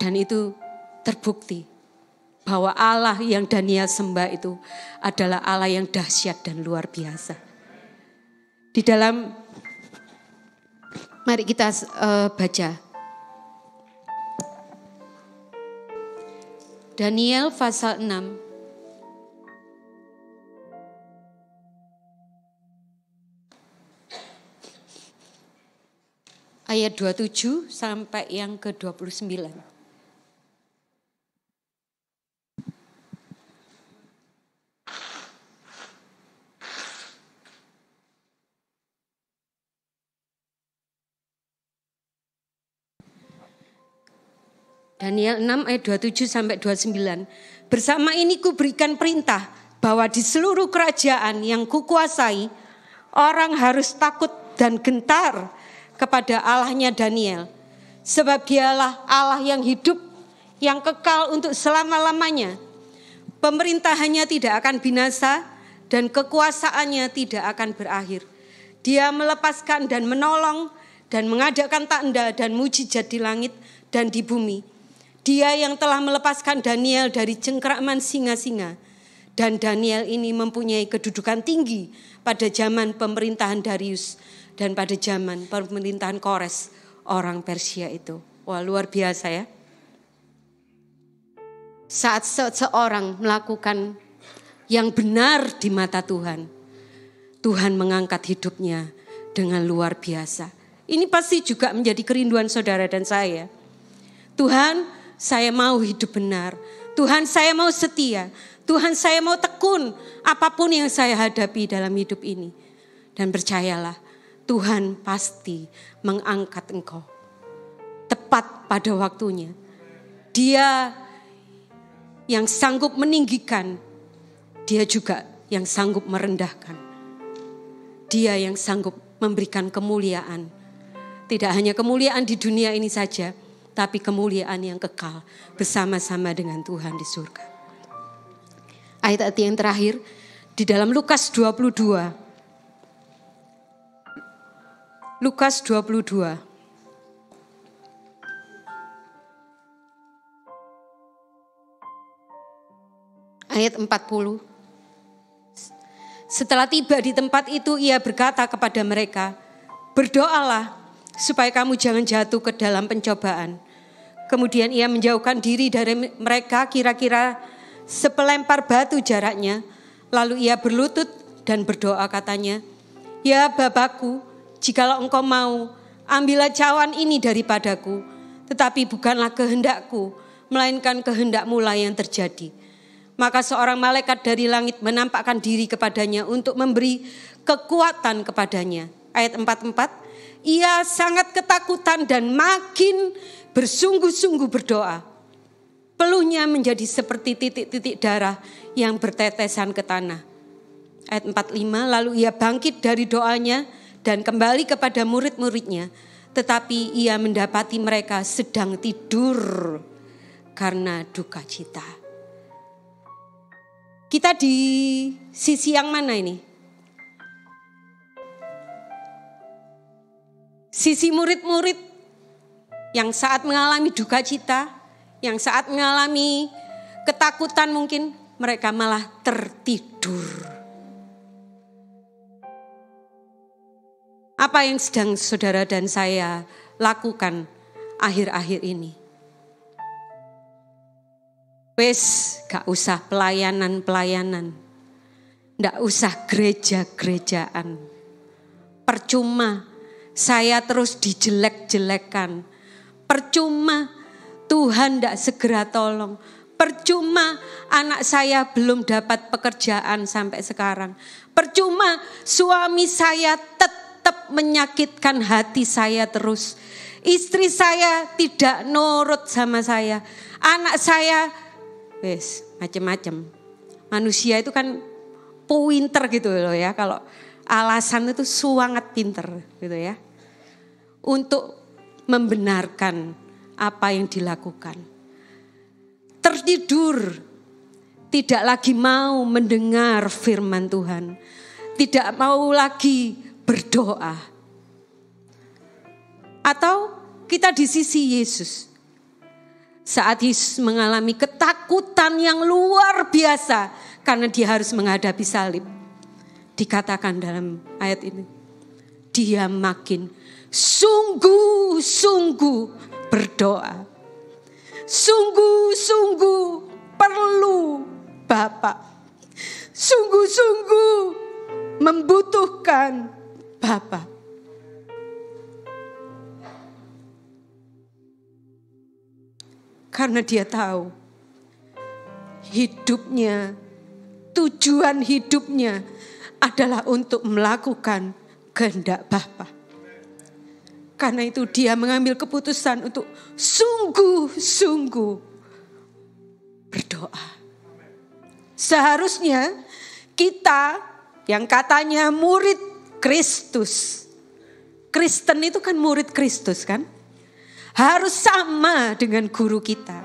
Dan itu terbukti bahwa Allah yang Daniel sembah itu adalah Allah yang dahsyat dan luar biasa. Di dalam, mari kita baca. Daniel pasal 6. ayat 27 sampai yang ke-29. Daniel 6 ayat 27 sampai 29. Bersama ini kuberikan perintah bahwa di seluruh kerajaan yang kukuasai, orang harus takut dan gentar kepada Allahnya Daniel. Sebab dialah Allah yang hidup, yang kekal untuk selama-lamanya. Pemerintahannya tidak akan binasa dan kekuasaannya tidak akan berakhir. Dia melepaskan dan menolong dan mengadakan tanda dan mujizat di langit dan di bumi. Dia yang telah melepaskan Daniel dari cengkraman singa-singa. Dan Daniel ini mempunyai kedudukan tinggi pada zaman pemerintahan Darius dan pada zaman pemerintahan Kores, orang Persia itu. Wah, luar biasa ya. Saat seseorang melakukan yang benar di mata Tuhan, Tuhan mengangkat hidupnya dengan luar biasa. Ini pasti juga menjadi kerinduan saudara dan saya. Tuhan, saya mau hidup benar. Tuhan, saya mau setia. Tuhan, saya mau tekun apapun yang saya hadapi dalam hidup ini. Dan percayalah, Tuhan pasti mengangkat engkau tepat pada waktunya. Dia yang sanggup meninggikan, dia juga yang sanggup merendahkan. Dia yang sanggup memberikan kemuliaan. Tidak hanya kemuliaan di dunia ini saja, tapi kemuliaan yang kekal bersama-sama dengan Tuhan di surga. Ayat yang terakhir di dalam Lukas 22. Lukas 22. Ayat 40. Setelah tiba di tempat itu, ia berkata kepada mereka, berdoalah supaya kamu jangan jatuh ke dalam pencobaan. Kemudian ia menjauhkan diri dari mereka kira-kira sepelempar batu jaraknya. Lalu ia berlutut dan berdoa katanya, ya Bapakku, jikalau engkau mau, ambillah cawan ini daripadaku. Tetapi bukanlah kehendakku, melainkan kehendak-Mu lah yang terjadi. Maka seorang malaikat dari langit menampakkan diri kepadanya untuk memberi kekuatan kepadanya. Ayat 44, ia sangat ketakutan dan makin bersungguh-sungguh berdoa. Peluhnya menjadi seperti titik-titik darah yang bertetesan ke tanah. Ayat 45, lalu ia bangkit dari doanya dan kembali kepada murid-muridnya. Tetapi ia mendapati mereka sedang tidur karena duka cita. Kita di sisi yang mana ini? Sisi murid-murid yang saat mengalami duka cita, yang saat mengalami ketakutan mungkin mereka malah tertidur. Apa yang sedang saudara dan saya lakukan akhir-akhir ini? Wes, gak usah pelayanan-pelayanan, gak usah gereja-gerejaan. Percuma saya terus dijelek-jelekan. Percuma Tuhan gak segera tolong. Percuma anak saya belum dapat pekerjaan sampai sekarang. Percuma suami saya tetap menyakitkan hati saya terus. Istri saya tidak nurut sama saya. Anak saya, wes macam-macam. Manusia itu kan pinter gitu loh ya. Kalau alasan itu sangat pinter gitu ya. Untuk membenarkan apa yang dilakukan. Tertidur, tidak lagi mau mendengar firman Tuhan. Tidak mau lagi berdoa. Atau kita di sisi Yesus. Saat Yesus mengalami ketakutan yang luar biasa karena dia harus menghadapi salib. Dikatakan dalam ayat ini, dia makin sungguh-sungguh berdoa. Sungguh-sungguh perlu Bapa. Sungguh-sungguh membutuhkan Bapa. Karena dia tahu hidupnya, tujuan hidupnya adalah untuk melakukan kehendak Bapa. Karena itu dia mengambil keputusan untuk sungguh-sungguh berdoa. Seharusnya kita yang katanya murid Kristus, Kristen itu kan murid Kristus kan, harus sama dengan guru kita.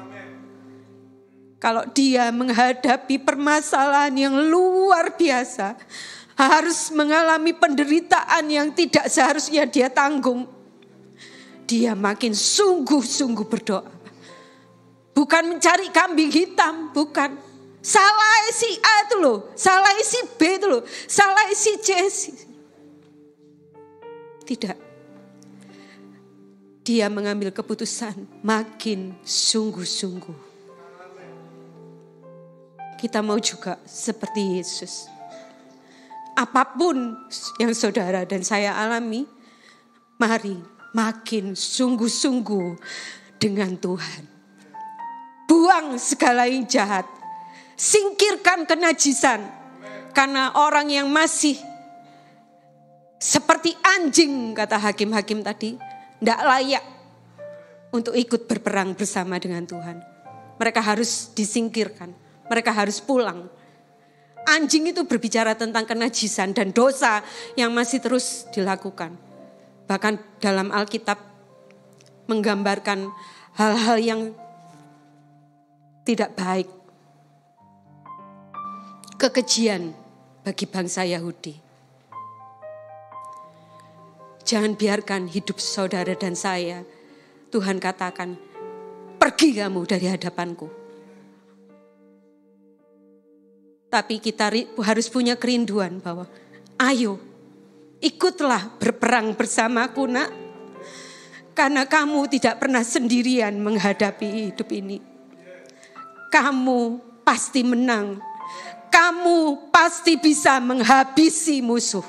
Kalau dia menghadapi permasalahan yang luar biasa, harus mengalami penderitaan yang tidak seharusnya dia tanggung, dia makin sungguh-sungguh berdoa. Bukan mencari kambing hitam, bukan. Salah si A itu loh, salah si B itu loh, salah si C. Tidak. Dia mengambil keputusan makin sungguh-sungguh. Kita mau juga seperti Yesus. Apapun yang saudara dan saya alami, mari makin sungguh-sungguh dengan Tuhan. Buang segala yang jahat. Singkirkan kenajisan. Karena orang yang masih seperti anjing, kata hakim-hakim tadi, tidak layak untuk ikut berperang bersama dengan Tuhan. Mereka harus disingkirkan. Mereka harus pulang. Anjing itu berbicara tentang kenajisan dan dosa yang masih terus dilakukan. Bahkan dalam Alkitab menggambarkan hal-hal yang tidak baik. Kekejian bagi bangsa Yahudi. Jangan biarkan hidup saudara dan saya, Tuhan katakan, pergi kamu dari hadapanku. Tapi kita harus punya kerinduan bahwa ayo ikutlah berperang bersamaku nak. Karena kamu tidak pernah sendirian menghadapi hidup ini. Kamu pasti menang. Kamu pasti bisa menghabisi musuh.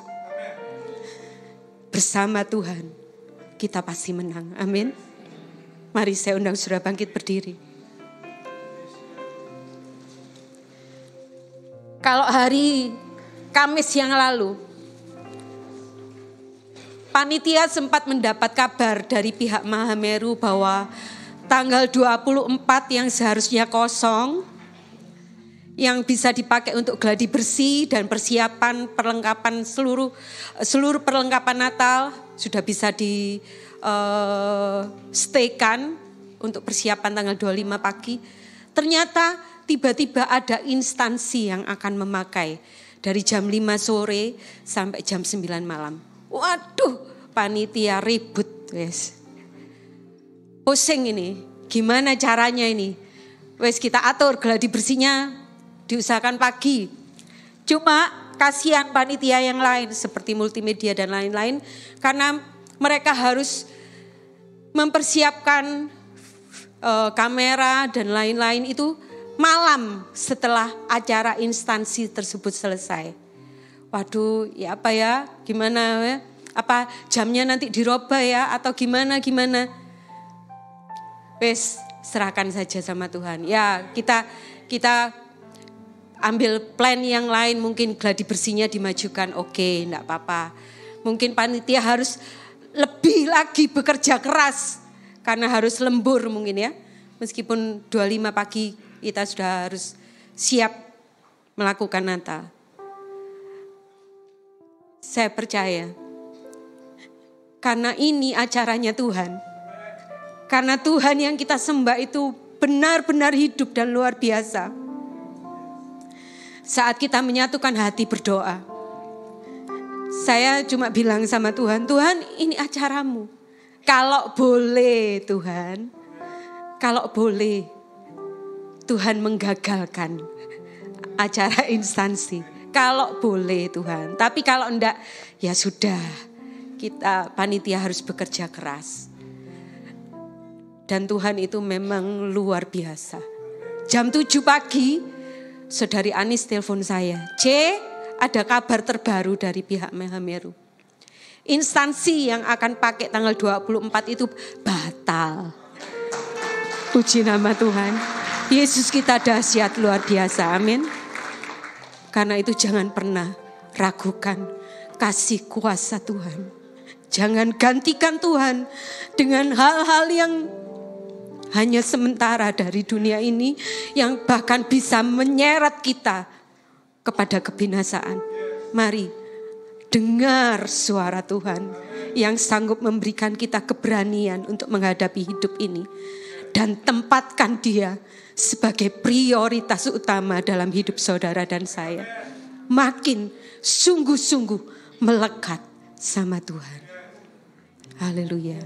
Bersama Tuhan kita pasti menang. Amin. Mari saya undang saudara bangkit berdiri. Kalau hari Kamis yang lalu, panitia sempat mendapat kabar dari pihak Mahameru bahwa tanggal 24 yang seharusnya kosong, yang bisa dipakai untuk gladi bersih dan persiapan perlengkapan seluruh perlengkapan Natal sudah bisa di stay-kan untuk persiapan tanggal 25 pagi. Ternyata tiba-tiba ada instansi yang akan memakai dari jam 5 sore sampai jam 9 malam. Waduh, panitia ribut, wes. Pusing ini, gimana caranya ini? Wes kita atur gladi bersihnya diusahakan pagi. Cuma kasihan panitia yang lain seperti multimedia dan lain-lain karena mereka harus mempersiapkan kamera dan lain-lain itu malam setelah acara instansi tersebut selesai. Waduh, ya apa ya? Gimana ya? Apa jamnya nanti dirubah ya atau gimana? Wes, serahkan saja sama Tuhan. Ya, kita ambil plan yang lain, mungkin gladi bersihnya dimajukan. Oke, enggak apa-apa. Mungkin panitia harus lebih lagi bekerja keras karena harus lembur mungkin ya. Meskipun 25 pagi kita sudah harus siap melakukan Natal. Saya percaya, karena ini acaranya Tuhan. Karena Tuhan yang kita sembah itu benar-benar hidup dan luar biasa. Saat kita menyatukan hati berdoa, saya cuma bilang sama Tuhan, Tuhan ini acaramu. Kalau boleh Tuhan, kalau boleh Tuhan menggagalkan acara instansi. Kalau boleh Tuhan. Tapi kalau enggak, ya sudah. Kita panitia harus bekerja keras. Dan Tuhan itu memang luar biasa. Jam 7 pagi, Saudari Anis telepon saya. Ada kabar terbaru dari pihak Mahameru. Instansi yang akan pakai tanggal 24 itu batal. Puji nama Tuhan. Yesus kita dahsyat luar biasa. Amin. Karena itu jangan pernah ragukan kasih kuasa Tuhan. Jangan gantikan Tuhan dengan hal-hal yang hanya sementara dari dunia ini, yang bahkan bisa menyeret kita kepada kebinasaan. Mari dengar suara Tuhan yang sanggup memberikan kita keberanian untuk menghadapi hidup ini. Dan tempatkan dia sebagai prioritas utama dalam hidup saudara dan saya. Makin sungguh-sungguh melekat sama Tuhan. Haleluya.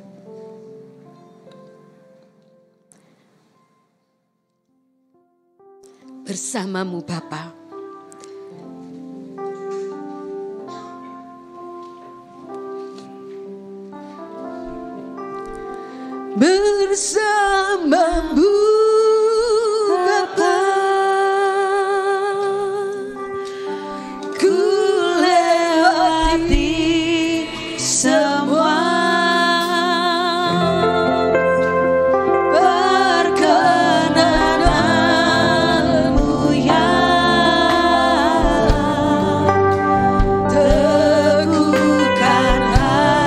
Bersamamu Bapa. Bersamamu Bapa, ku lewati semua perkenananmu yang teguhkan hatiku.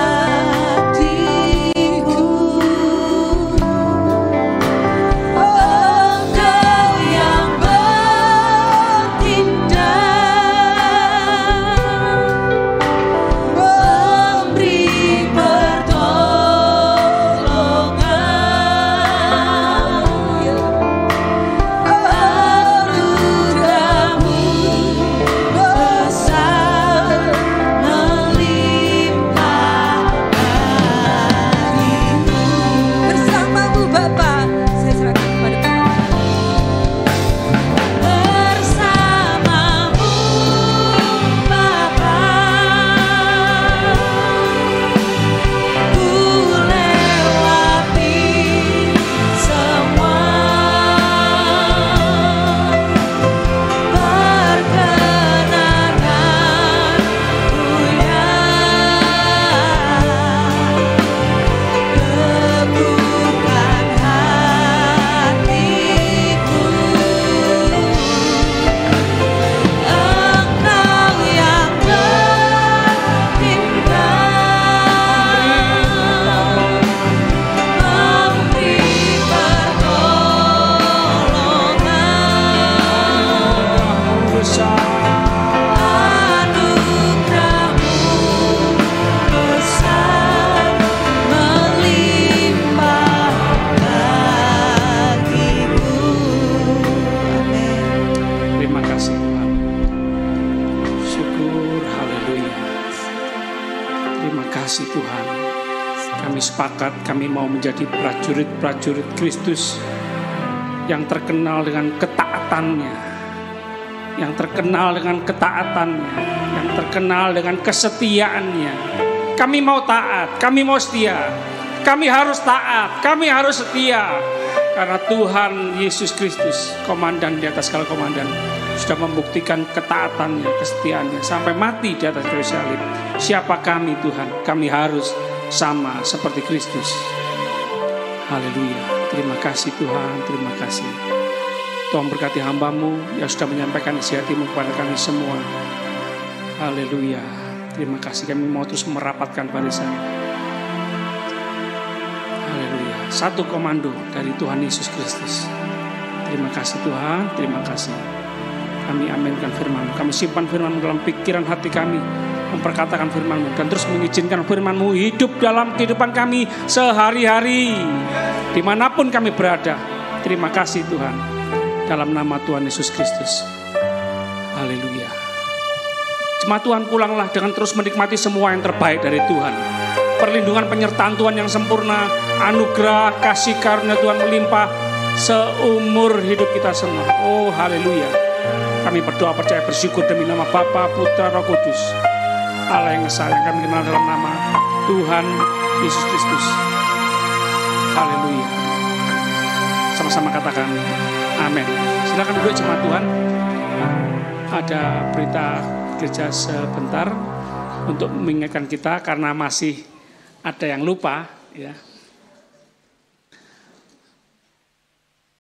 Kami mau menjadi prajurit-prajurit Kristus yang terkenal dengan ketaatannya, yang terkenal dengan ketaatannya, yang terkenal dengan kesetiaannya. Kami mau taat, kami mau setia, kami harus taat, kami harus setia, karena Tuhan Yesus Kristus, komandan di atas segala komandan, sudah membuktikan ketaatannya, kesetiaannya sampai mati di atas kayu salib. Siapa kami Tuhan? Kami harus sama seperti Kristus. Haleluya. Terima kasih Tuhan, terima kasih. Tuhan berkati hamba-Mu yang sudah menyampaikan isi hati-Mu kepada kami semua. Haleluya. Terima kasih, kami mau terus merapatkan barisan. Haleluya. Satu komando dari Tuhan Yesus Kristus. Terima kasih Tuhan, terima kasih. Kami aminkan firman-Mu, kami simpan firman-Mu dalam pikiran hati kami, memperkatakan firman-Mu dan terus mengizinkan firman-Mu hidup dalam kehidupan kami sehari-hari dimanapun kami berada. Terima kasih Tuhan, dalam nama Tuhan Yesus Kristus. Haleluya. Jemaat Tuhan, pulanglah dengan terus menikmati semua yang terbaik dari Tuhan. Perlindungan penyertaan Tuhan yang sempurna, anugerah kasih karunia Tuhan melimpah seumur hidup kita semua. Oh haleluya. Kami berdoa percaya bersyukur demi nama Bapa, Putra, Roh Kudus, Allah yang esa, yang kami kenal dalam nama Tuhan Yesus Kristus. Haleluya. Sama-sama katakan amin. Silakan duduk jemaat Tuhan. Ada berita gereja sebentar untuk mengingatkan kita karena masih ada yang lupa ya.